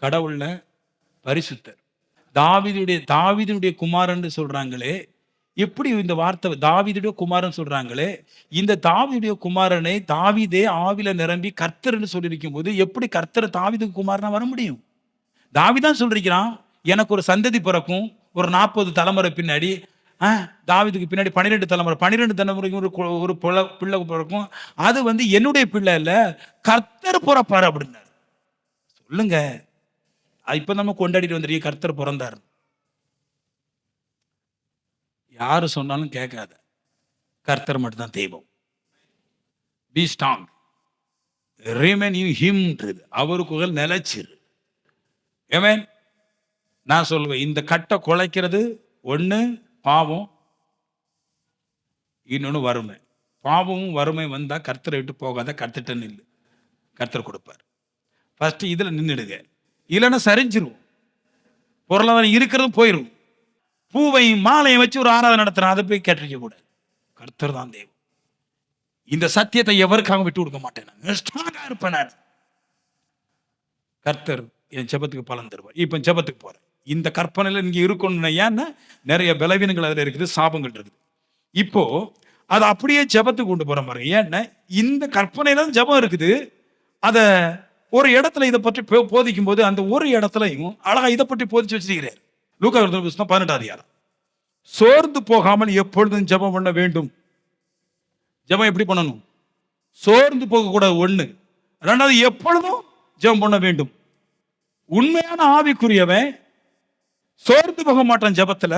கடவுள்ல பரிசுத்தர். தாவீதுடைய குமாரன் சொல்றாங்களே, எப்படி இந்த வார்த்தை தாவீதுடைய குமாரன் சொல்றாங்களே, இந்த தாவீதுடைய குமாரனை தாவீதே ஆவில நிரம்பி கர்த்தர்னு சொல்லியிருக்கும் போது எப்படி கர்த்தர் தாவீதுக்கு குமாரனா வர முடியும்? தாவீதான் சொல்லிருக்கிறான், எனக்கு ஒரு சந்ததி பிறக்கும், ஒரு 40 தலைமுறை பின்னாடி, தாவீதுக்கு பின்னாடி 12 தலைமுறை, 12 தலைமுறைக்கு ஒரு பிள்ளை பிறக்கும், அது வந்து என்னுடைய பிள்ளை இல்ல, கர்த்தர் பிறப்பாரு அப்படின்னாரு. சொல்லுங்க, இப்ப நம்ம கொண்டாடிட்டு வந்துருக்கீங்க கர்த்தர் பிறந்தார். யாரு சொன்னாலும் கேட்காத, கர்த்தர் மட்டும்தான் தெய்வம். Be strong, remain in him, அவருக்கு நிலைச்சிரு. ஆமென். நான் சொல்லுவேன், இந்த கட்டை குலைக்கிறது ஒண்ணு பாவம், இன்னொன்னு வறுமை. பாவமும் வறுமை வந்தா கர்த்தரை விட்டு போகாத, கர்த்தர்ட்ட நில்லு, கர்த்தர் கொடுப்பார். ஃபர்ஸ்ட் இதுல நின்றுடுங்க, இல்லைன்னா சரிஞ்சிரும், பொருளாதாரம் இருக்கிறது போயிடும். பூவையும் மாலையும் வச்சு ஒரு ஆராதனை நடத்துறான், அதை போய் கேட்டிருக்க கூடாது. கர்த்தர் தான் தெய்வம். இந்த சத்தியத்தை எவருக்காக விட்டு கொடுக்க மாட்டேன், நான் ஸ்ட்ராங்கா இருப்பேன். நான் கர்த்தர் என் ஜெபத்துக்கு பலன் தருவார். இப்ப ஜெபத்துக்கு போறேன். இந்த கற்பனையில நீங்க இருக்கணும். ஏன்னா நிறைய பலவீனங்கள் அதுல இருக்குது, சாபங்கள் இருக்குது. இப்போ அதை அப்படியே ஜெபத்துக்கு கொண்டு போற மாதிரி. ஏன்னா இந்த கற்பனையில ஜெபம் இருக்குது, அத ஒரு இடத்துல இதை பற்றி போதிக்கும் போது அந்த ஒரு இடத்துலையும் அழகா இதை பற்றி போதிச்சு வச்சிருக்கிறார். லூக்கா 18 அதிகாரம். சோர்ந்து போகாமல் எப்பொழுதும் ஜெபம் பண்ண வேண்டும். ஜெபம் எப்படி பண்ணணும்? சோர்ந்து போக கூடாது, ஒண்ணு. ரெண்டாவது, எப்பொழுதும் ஜெபம் பண்ண வேண்டும். உண்மையான ஆவிக்குரியவன் சோர்ந்து போக மாட்டான், ஜெபத்துல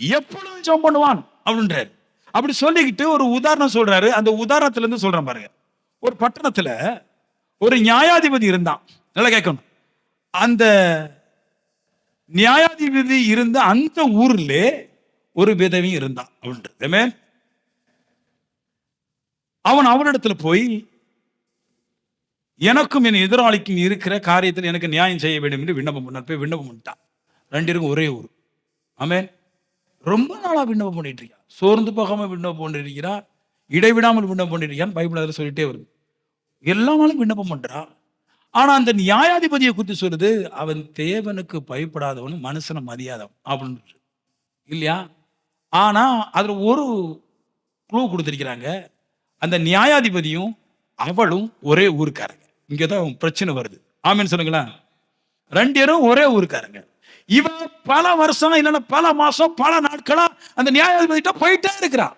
எப்பொழுதும் ஜெபம் பண்ணுவான் அப்படின்றாரு. அப்படி சொல்லிக்கிட்டு ஒரு உதாரணம் சொல்றாரு. அந்த உதாரணத்துல இருந்து சொல்றேன் பாருங்க. ஒரு பட்டணத்துல ஒரு நியாயாதிபதி இருந்தான். நல்லா கேட்கணும். அந்த நியாயாதிபதி இருந்த அந்த ஊர்ல ஒரு விதவையும் இருந்தான் அப்படின்றது. அவன் அவனிடத்துல போய், எனக்கும் என் எதிராளிக்கும் இருக்கிற காரியத்தில் எனக்கு நியாயம் செய்ய வேண்டும் என்று விண்ணப்பம் பண்ணார். போய் விண்ணப்பம் பண்ணிட்டான். 2 பேருக்கும் ஒரே ஊர். ஆமென். ரொம்ப நாளா விண்ணப்பம் பண்ணிட்டு இருக்கான். சோர்ந்து போகாம விண்ணப்பம் பண்ணிட்டு இருக்கிறான். இடைவிடாமல் விண்ணப்பம் பண்ணிட்டு இருக்கான். பைபிள் அதில் சொல்லிட்டே வருது. எல்லா நாளும் விண்ணப்பம் பண்றான். ஆனா அந்த நியாயாதிபதியை குறித்து சொல்லுது, அவன் தேவனுக்கு பயப்படாதவன், மனுஷனை மதியாதவன் அப்படின்னு, இல்லையா? ஆனா அதுல ஒரு க்ளூ கொடுத்திருக்கிறாங்க. அந்த நியாயாதிபதியும் அவளும் ஒரே ஊருக்காரங்க. இங்கதான் பிரச்சனை வருது. ஆமென் சொல்லுங்களேன். 2 பேரும் ஒரே ஊருக்காரங்க. இவன் பல வருஷம் இல்லைன்னா பல மாசம் பல நாட்களா அந்த நியாயாதிபதிட்ட போயிட்டே இருக்கிறான்.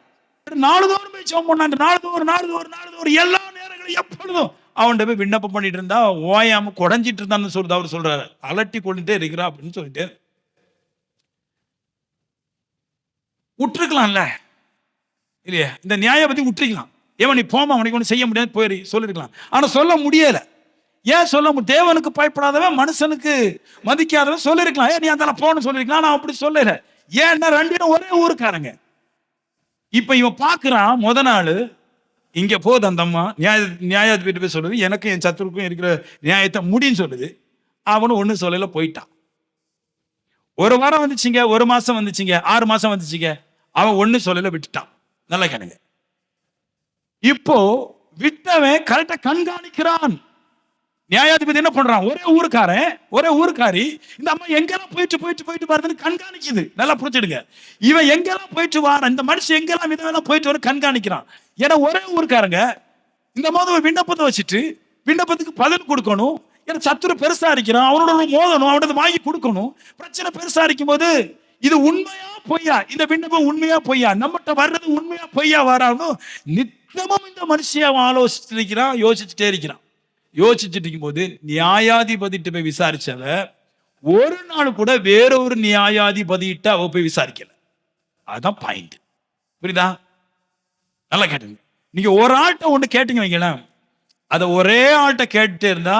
நாளுதோறும் போய் ஜெபம் பண்ணாங்க. நாளுதோறும் எல்லா நேரங்களும் எப்பொழுதும் அவன்கிட்ட போய் விண்ணப்பம் பண்ணிட்டு இருந்தா ஓயாம குறைஞ்சிட்டு இருந்தான்னு சொல்றது. அவர் சொல்றாரு, அலட்டி கொண்டுட்டே இருக்கிறா அப்படின்னு சொல்லிட்டு விட்டுருக்கலாம்ல, இல்லையா? இந்த நியாயாதிபதி விட்டுருக்கலாம். ஏன் நீ போமா, உனக்கு ஒன்றும் செய்ய முடியாது போயிரு சொல்லிருக்கலாம். ஆனா சொல்ல முடியல. ஏன் சொல்ல முடியும்? தேவனுக்கு பயப்படாதவன், மனுஷனுக்கு மதிக்காதவன் சொல்லிருக்கலாம். ஏன் நீ அந்த போன்னு சொல்லிருக்கலாம். நான் அப்படி சொல்லல. ஏன்னா 2 பேரும் ஒரே ஊருக்காரங்க. இப்ப இவன் பாக்குறான். முத நாள் இங்க போகுது அந்த அம்மா நியாயாதிபதி போய் சொல்லுது, எனக்கு என் சத்துருக்கும் இருக்கிற நியாயத்தை முடின்னு சொல்லுது. அவனும் ஒண்ணு சொல்லல, போயிட்டான். 1 வாரம் வந்துச்சுங்க, 1 மாசம் வந்துச்சுங்க, 6 மாசம் வந்துச்சுங்க. அவன் ஒண்ணு சொல்லல, விட்டுட்டான். நல்லா கேளுங்க. இப்போ விட்டவன் கரெக்டா கண்காணிக்கிறான். நியாயாதிபதி என்ன பண்றான்? ஒரே ஊருக்காரன், ஒரே ஊருக்காரி. இந்த அம்மா எங்கெல்லாம் போயிட்டு பாருன்னு கண்காணிக்குது. நல்லா புரிஞ்சுடுங்க. இவன் எங்கெல்லாம் போயிட்டு வார, இந்த மனுஷன் எங்கெல்லாம் இதெல்லாம் போயிட்டு வர கண்காணிக்கிறான். ஏன்னா ஒரே ஊருக்காரங்க. இந்த மாதிரி ஒரு விண்ணப்பத்தை வச்சுட்டு விண்ணப்பத்துக்கு பதில் கொடுக்கணும். ஏன்னா சத்துரு பெருசா இருக்கிறான், அவனோட மோதணும், அவனோட வாங்கி கொடுக்கணும். பிரச்சனை பெருசா இருக்கும் போது இது உண்மையா பொய்யா, இந்த விண்ணப்பம் உண்மையா பொய்யா, நம்மகிட்ட வர்றது உண்மையா பொய்யா வராலும் நித்தமும் இந்த மனுஷன் ஆலோசிச்சுட்டு இருக்கிறான், யோசிச்சுட்டே இருக்கிறான். யோசிச்சுட்டு இருக்கும் போது நியாயாதிபதிட்டு போய் விசாரிச்சவ ஒரு நாள் கூட வேறொரு நியாயாதிபதிட்ட அவ போய் விசாரிக்கல. அதான் பாயிண்ட். புரியுதா? நல்லா கேட்டுங்க. நீங்க ஒரு ஆள்கிட்ட ஒண்ணு கேட்டீங்க வைங்களேன், அதை ஒரே ஆள்கிட்ட கேட்டுட்டே இருந்தா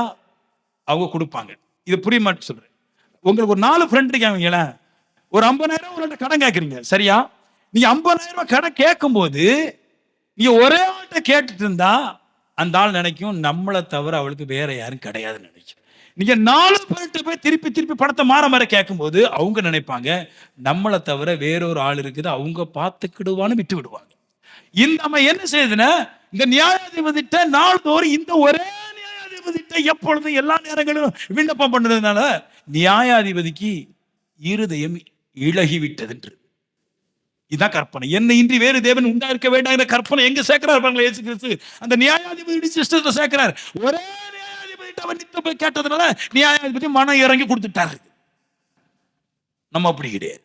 அவங்க கொடுப்பாங்க. இது புரிய மாட்டேன்னு சொல்றேன். உங்களுக்கு ஒரு 4 ஃப்ரெண்ட் இருக்காங்க வைங்களேன், ஒரு 50,000 ஒரு கடன் கேட்குறீங்க, சரியா? நீங்க 50,000 கடன் கேட்கும் போது நீங்க ஒரே ஆள்கிட்ட கேட்டுட்டு இருந்தா அந்த ஆள் நினைக்கும் நம்மளை தவிர அவளுக்கு வேற யாரும் கிடையாதுன்னு நினைக்கும். நீங்க 4 பேர்கிட்ட போய் திருப்பி பணத்தை மாற கேட்கும் போது அவங்க நினைப்பாங்க நம்மளை தவிர வேறொரு ஆள் இருக்குது, அவங்க பார்த்துக்கிடுவான்னு விட்டு விடுவாங்க. இந்த அம்மா என்ன செய்யுதுன்னா, இந்த நியாயாதிபதிட்ட நாள்தோறும் இந்த ஒரே நியாயாதிபதிட்ட எப்பொழுதும் எல்லா நேரங்களும் விண்ணப்பம் பண்ணதுனால நியாயாதிபதிக்கு இருதயம் இழகிவிட்டது. இதான் கற்பனை. என்ன இன்றி வேறு தேவன் உண்டாயிருக்க வேண்டாம் என்ற கற்பனை எங்க சேர்க்கிறார் இயேசு கிறிஸ்து? அந்த நியாயாதிபதி சிஸ்டத்துல சேர்க்கிறார். ஒரே நியாயாதிபதி அவன் நித்த போய் கேட்டதுனால நியாயாதிபதி மனம் இறங்கி கொடுத்துட்டாரு. நம்ம அப்படி கிடையாது.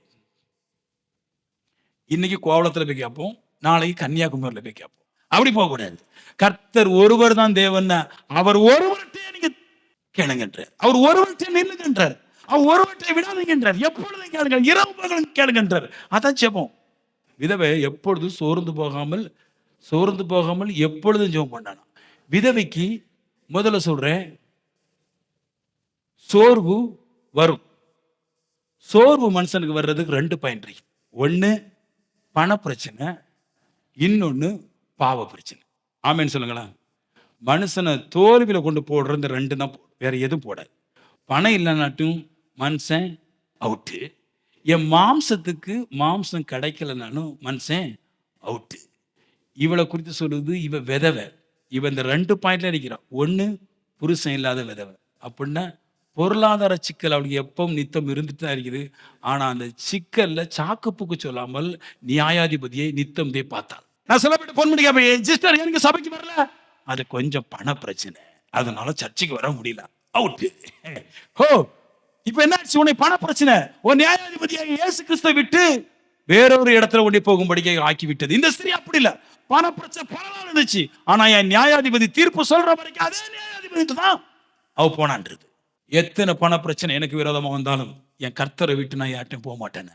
இன்னைக்கு கோவளத்துல போய் கேட்போம், நாளைக்கு கன்னியாகுமரியில போய் கேட்போம். அப்படி போக கூடாது. கர்த்தர் ஒருவர் தான் தேவன். அவர் ஒருவர்கிட்ட நீங்க கேளுங்கன்றார். அவர் ஒருவர்கிட்ட நில்லுங்கன்றார். அவர் ஒருவர்கிட்ட விடாதீங்கன்றார். எப்பொழுதும் கேளுங்க, இரவு பகலும் கேளுங்கன்றார். அதான் ஜெபம். விதவை எப்பொழுதும் சோர்ந்து போகாமல் எப்பொழுதும் ஜெபம் பண்ணணும். விதவைக்கு முதல்ல சொல்றேன், சோர்வு வரும். சோர்வு மனுஷனுக்கு வர்றதுக்கு 2 பாயிண்ட் இருக்கு. ஒண்ணு பண பிரச்சனை, இன்னொன்னு பாவ பிரச்சனை. ஆமேன்னு சொல்லுங்களேன். மனுஷனை தோல்வியில கொண்டு போடுற இந்த 2 தான், வேற எதுவும் போடாது. பணம் இல்லைனாட்டும் மனுஷன் அவுட்டு. என் மாம்சத்துக்கு மாம்சம் கிடைக்கலனாலும் மனுஷன் அவுட்டு. இவளை குறித்து சொல்லுது, இவ விதவை. இவ இந்த 2 பாயிண்ட்ல இருக்கிறான். ஒண்ணு புருஷன் இல்லாத விதவை. அப்படின்னா பொருளாதார சிக்கல் அவளுக்கு எப்பவும் நித்தம் இருந்துட்டு தான் இருக்குது. ஆனா அந்த சிக்கல்ல சாக்குப்புக்கு சொல்லாமல் நியாயாதிபதியை நித்தம் பார்த்தாள். நான் சில பேர் போன் பண்ணி கேட்பேன், சிஸ்டர் எனக்கு சபைக்கு வரல, அது கொஞ்சம் பண பிரச்சனை, அதனால சர்ச்சைக்கு வர முடியல, அவுட்டு. ஹோ, இப்ப என்ன ஆச்சு? உன்னை பண பிரச்சனை, உன் நியாயாதிபதியாக இயேசு கிறிஸ்துவை விட்டு வேறொரு இடத்துல கொண்டு போகும்படிக்கை ஆக்கி விட்டது. இந்த ஸ்திரீ அப்படி இல்ல, பண பிரச்சனை பல நாள் இருந்துச்சு. ஆனா என் நியாயாதிபதி தீர்ப்பு சொல்ற வரைக்கும் அதே நியாயாதிபதி தான் அவ போனான்றது. எத்தனை பண பிரச்சனை எனக்கு விரோதமா வந்தாலும் என் கர்த்தரை விட்டு நான் யார்ட்டும் போக மாட்டேன்.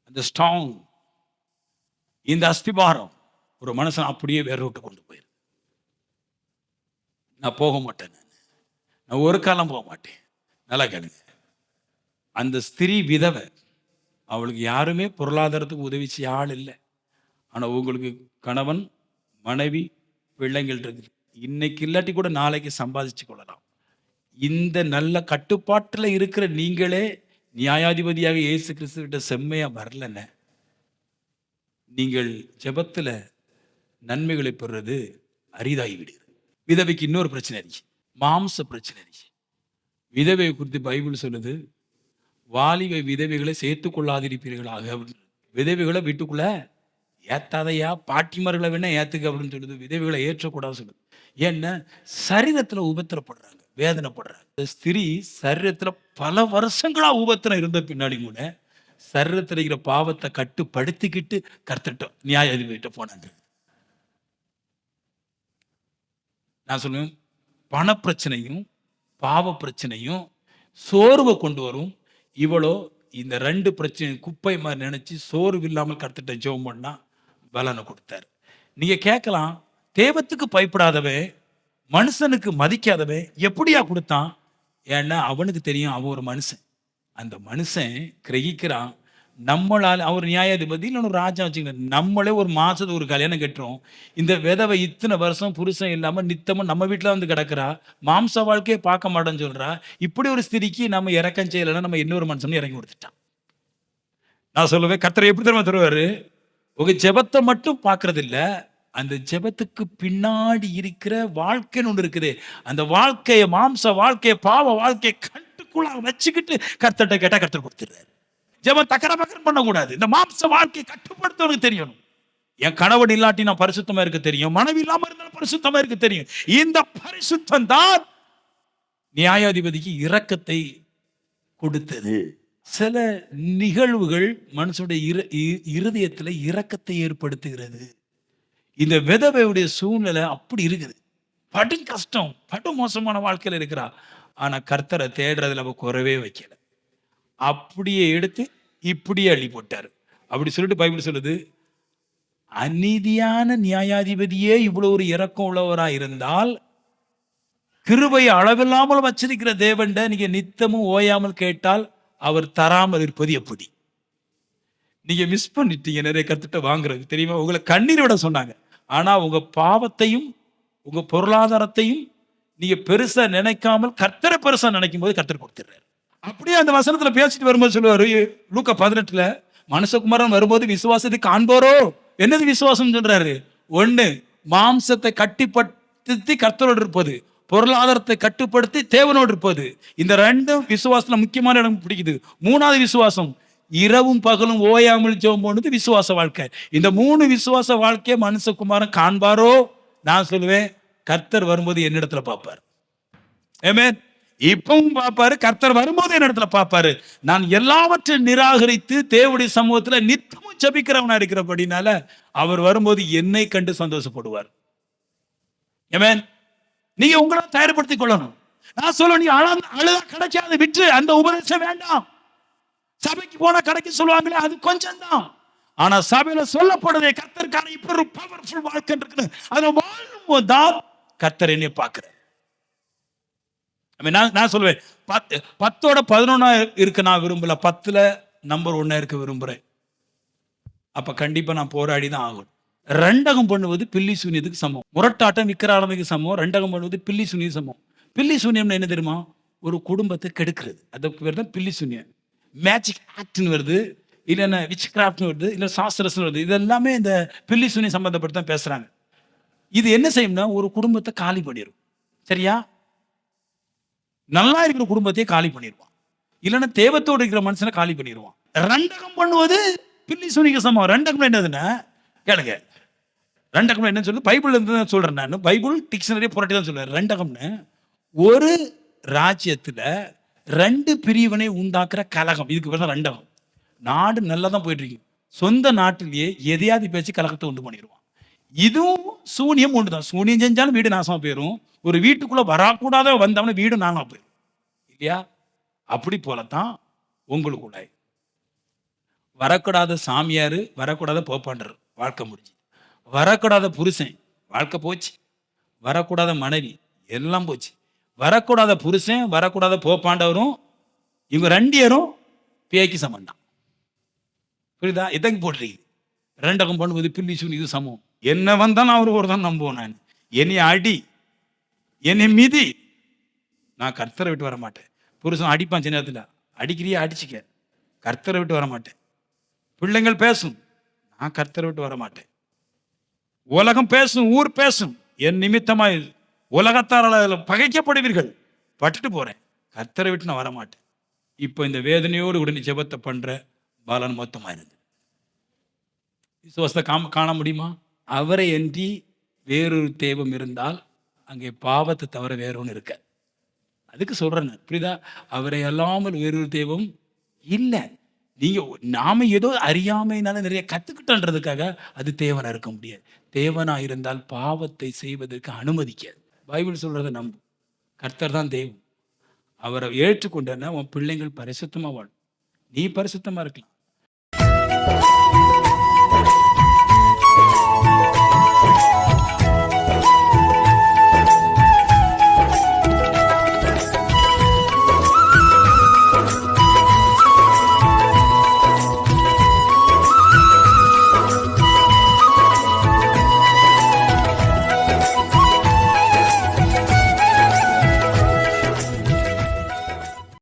அந்த ஸ்ட்ராங், இந்த அஸ்திபாரம் ஒரு மனுஷன் அப்படியே வேற விட்டு கொண்டு போயிரு. நான் போக மாட்டேன், நான் ஒரு காலம் போக மாட்டேன். நல்லா கேளுங்க. அந்த ஸ்திரீ விதவை, அவளுக்கு யாருமே பொருளாதாரத்துக்கு உதவி செய்ய ஆள் இல்லை. ஆனா உங்களுக்கு கணவன், மனைவி, பிள்ளைங்கள் இருக்கு. இன்னைக்கு இல்லாட்டி கூட நாளைக்கு சம்பாதிச்சு கொள்ளலாம். இந்த நல்ல கட்டுப்பாட்டுல இருக்கிற நீங்களே நியாயாதிபதியாக இயேசு கிறிஸ்துவிட்ட செம்மையா வரலன்னு நீங்கள் ஜெபத்துல நன்மைகளை பெறுறது அரிதாகி விடுது. விதவைக்கு இன்னொரு பிரச்சனை இருக்கு, மாம்ச பிரச்சனை இருக்கு. விதவை குறித்து பைபிள் சொல்லுது, வாலிப விதவைகளை சேர்த்து கொள்ளாதிருப்பீர்களாக. விதவைகளை வீட்டுக்குள்ள ஏத்தாதையா, பாட்டிமார்களை வேணா ஏத்துக்க அப்படின்னு சொல்லுது. விதவைகளை ஏற்றக்கூடாது சொல்லுது. ஏன்னா சரீரத்துல உபத்திரப்படுறாங்க, வேதனைப்படுறாங்க. ஸ்திரீ சரீரத்துல பல வருஷங்களா உபத்திரம் இருந்த பின்னாடி கூட சரீரத்தில் இருக்கிற பாவத்தை கட்டுப்படுத்திக்கிட்டு கர்த்தர்ட்ட நியாயாதிபதிகிட்ட போனாங்க. நான் சொல்லுவேன், பண பிரச்சனையும் பாவ பிரச்சனையும் சோர்வை கொண்டு வரும். இவ்வளோ இந்த ரெண்டு பிரச்சனை குப்பை மாதிரி நினைச்சு சோர்வு இல்லாமல் கர்த்தர்ட்ட ஜெபம் பண்ணா பலனை கொடுத்தாரு. நீங்க கேட்கலாம், தேவத்துக்கு பயப்படாதவே, மனுஷனுக்கு மதிக்காதவே எப்படியா கொடுத்தான்? ஏன்னா அவனுக்கு தெரியும் அவன் ஒரு மனுஷன். அந்த மனுஷன் கிரகிக்கிறான், நம்மளால் அவர் நியாயாதிபதி இல்லை ராஜா வச்சுக்கணும், நம்மளே ஒரு மாசத்துக்கு ஒரு கல்யாணம் கட்டுறோம். இந்த விதவை இத்தனை வருஷம் புருஷன் இல்லாம நித்தமும் நம்ம வீட்டுல வந்து கிடக்குறா, மாம்ச வாழ்க்கையை பார்க்க மாட்டேன்னு சொல்றா. இப்படி ஒரு ஸ்திதிக்கு நம்ம இறக்கம் செய்யலைன்னா நம்ம இன்னொரு மனுஷன் இறங்கி கொடுத்துட்டான். நான் சொல்லுவேன், கர்த்தர் எப்படி தெரியுமா தருவாரு? உங்க ஜெபத்தை மட்டும் பார்க்கறது இல்ல, அந்த ஜெபத்துக்கு பின்னாடி இருக்கிற வாழ்க்கைன்னு ஒன்று இருக்குது. அந்த வாழ்க்கையை, மாம்ச வாழ்க்கையை, பாவ வாழ்க்கையை கட்டுக்குள்ள வச்சுக்கிட்டு கர்த்தர்ட்ட கேட்டா கர்த்தர் கொடுத்துறாரு. ஜெபம் தக்கர பக்கரம் பண்ணக்கூடாது. இந்த மாம்ச வாழ்க்கையை கட்டுப்படுத்தவனுக்கு தெரியணும். என் கணவன் இல்லாட்டி நான் பரிசுத்தமா இருக்க தெரியும், மனைவி இல்லாம இருந்தாலும் பரிசுத்தமா இருக்க தெரியும். இந்த பரிசுத்தம் தான் நியாயாதிபதிக்கு இரக்கத்தை கொடுத்தது. சில நிகழ்வுகள் மனுஷனுடைய இருதயத்துல இரக்கத்தை ஏற்படுத்துகிறது. இந்த விதவையுடைய சூழ்நிலை அப்படி இருக்குது. படும் கஷ்டம், படும் மோசமான வாழ்க்கையில இருக்கிறா. ஆனா கர்த்தரை தேடுறதுல அவ குறவே வைக்கல. அப்படியே எடுத்து இப்படியே அள்ளி போட்டாரு. அப்படி சொல்லிட்டு பைபிள் சொல்லுது, அநீதியான நியாயாதிபதியே இவ்வளவு ஒரு இரக்கம் உள்ளவரா இருந்தால் கிருபையை அளவில்லாமல் வச்சிருக்கிற தேவன்ட நீங்க நித்தமும் ஓயாமல் கேட்டால் அவர் தராமல் இருப்பது எப்படி? நீங்க மிஸ் பண்ணிட்டீங்க நிறைய கர்த்தர்ட்ட வாங்குறது தெரியுமா? உங்களை கண்ணீர் விட சொன்னாங்க, ஆனா உங்க பாவத்தையும் உங்க பொருளாதாரத்தையும் நீங்க பெருசா நினைக்காமல் கர்த்தரை பெருசா நினைக்கும் போது கர்த்தர் கொடுத்துறாரு. அப்படியே அந்த வசனத்துல பேசிட்டு வரும்போது சொல்லுவாரு, லூக்கா 18 மனுஷகுமாரன் வரும்போது விசுவாசத்தை காண்போரோ. என்னது விசுவாசம் சொல்றாரு? ஒண்ணு, மாம்சத்தை கட்டிப்படுத்தி கர்த்தரோடு இருப்பது, பொருளாதாரத்தை கட்டுப்படுத்தி தேவனோடு இருப்பது. இந்த ரெண்டும் விசுவாசத்துல முக்கியமான இடம் பிடிக்குது. மூணாவது விசுவாசம், இரவும் பகலும் ஓயாமல் ஜெபம் போனது விசுவாச வாழ்க்கை. இந்த 3 விசுவாச வாழ்க்கையை மனுஷகுமாரன் காண்பாரோ. நான் சொல்லுவேன், கர்த்தர் வரும்போது என்னிடத்துல பார்ப்பார். ஆமென். இப்பவும் பார்ப்பாரு, கர்த்தர் வரும்போது என்னிடத்துல பார்ப்பாரு. நான் எல்லாவற்றையும் நிராகரித்து தேவனுடைய சமூகத்துல நித்தமும் ஜெபிக்கிறவனா இருக்கிறபடினால அவர் வரும்போது என்னை கண்டு சந்தோஷப்படுவார். ஆமென். நீங்க உங்களை தயார்படுத்திக் கொள்ளணும். நான் சொல்ல, நீ அழுதா கிடைச்சாது விட்டு அந்த உபதேசம் வேண்டாம். சபைக்கு போனா கிடைக்க சொல்லுவாங்களே, அது கொஞ்சம் தான். ஆனா சபையில சொல்லப்படுதே கர்த்தருக்கான இப்ப ஒரு பவர்ஃபுல் வாழ்க்கை இருக்கு, அதை வாழும் போதுதான் கர்த்தர் என்னை பார்க்கிறார். நான் சொல்லுவேன், 10ஓட 11 இருக்க நான் விரும்பல, 10ல நம்பர் 1 இருக்க விரும்புறேன். அப்ப கண்டிப்பா நான் போராடி தான் ஆகணும். ரெண்டகம் பண்ணுவது பில்லி சூனியத்துக்கு சமம், முரட்டாட்டம் விக்கிராரத்துக்கு சமம். ரெண்டகம் பண்ணுவது பில்லி சூனியம் சமம். பில்லி சூனியம்னு என்ன தெரியுமா? ஒரு குடும்பத்தை கெடுக்கிறது. அதுக்கு பேர் தான் பில்லி சூனியம். மேஜிக் ஆக்ட்னு வருது, இல்லைன்னா விச் கிராஃப்ட்னு வருது, இல்லை சாஸ்திரஸ்னு வருது. இது எல்லாமே இந்த பில்லி சூனியம் சம்பந்தப்பட்டு தான் பேசுறாங்க. இது என்ன செய்யும்னா ஒரு குடும்பத்தை காலி பண்ணிடும். சரியா? நல்லா இருக்கிற குடும்பத்தையே காலி பண்ணிடுவான், இல்லைன்னா தேவத்தோடு இருக்கிற மனுஷனை காலி பண்ணிடுவான். ரெண்டகம் பண்ணுவது பில்லி சூனியக்கு சமம். ரெண்டகம் என்னதுன்னா கேளுங்க, ரெண்டகம் என்ன சொல்லுது? பைபிள் இருந்து தான் சொல்றேன். நான் பைபிள் டிக்ஷனரி புரட்டி தான் சொல்றேன். ரெண்டகம்னு ஒரு ராஜ்யத்துல 2 பிரிவினை உண்டாக்குற கலகம். இதுக்கு பேர் தான் ரெண்டகம். நாடு நல்லா தான் போயிட்டு இருக்கு, சொந்த நாட்டிலேயே எதையாவது பேச்சு கலகத்தை உண்டு பண்ணிடுவான். இதுவும் சூனியம் ஒன்று தான். சூனியம் செஞ்சாலும் வீடு நாசமா போயிடும். ஒரு வீட்டுக்குள்ள வரக்கூடாத வந்தவன வீடு நாசமா போயிடும், இல்லையா? அப்படி போலத்தான் உங்களுக்குள்ள வரக்கூடாத சாமியாரு, வரக்கூடாத போப்பாண்டர் வாழ்க்கை முடிஞ்சு, வரக்கூடாத புருஷன் வாழ்க்கை போச்சு, வரக்கூடாத மனைவி எல்லாம் போச்சு. வரக்கூடாத புருஷன், வரக்கூடாத போப்பாண்டவரும், இவங்க 2 பேரும் பேய்க்கு சமம் தான். புரியுதா? இதங்க போட்டிருக்கு. ரெண்டகம் பண்ணுவது பில்லி சூனி இது சமம். என்ன வந்தாலும் அவர் ஒரு தான் நம்புவோம். நான் என்னைய அடி, என்னை மிதி, நான் கர்த்தரை விட்டு வர மாட்டேன். புருஷன் அடிப்பான் சின்ன நேரத்தில், அடிக்கிறியா அடிச்சுக்க, கர்த்தரை விட்டு வர மாட்டேன். பிள்ளைங்கள் பேசும், நான் கர்த்தரை விட்டு வர மாட்டேன். உலகம் பேசும், ஊர் பேசும், என் நிமித்தமாய் உலகத்தாரால் பகைக்கப்படுவீர்கள், பட்டுட்டு போறேன், கர்த்தரை விட்டு நான் வர மாட்டேன். இப்போ இந்த வேதனையோடு உடனே ஜெபத்தை பண்ற பலன் மொத்தமா இருந்து விசுவாசத்தை காண முடியுமா? அவரை அன்றி வேறொரு தெய்வம் இருந்தால் அங்கே பாவத்தை தவிர வேற ஒன்று இருக்க. அதுக்கு சொல்றேன், புரியுதா? அவரை அல்லாமல் வேறொரு தெய்வம் இல்லை. நீங்க நாம ஏதோ அறியாமைனால நிறைய கத்துக்கிட்டோன்றதுக்காக அது தேவனா இருக்க முடியாது. தேவனா இருந்தால் பாவத்தை செய்வதற்கு அனுமதிக்காது. பைபிள் சொல்றதை நம்பு. கர்த்தர் தான் தெய்வம். அவரை ஏற்றுக்கொண்டனா உன் பிள்ளைங்கள் பரிசுத்தமா வாழும். நீ பரிசுத்தமா இருக்கலாம்.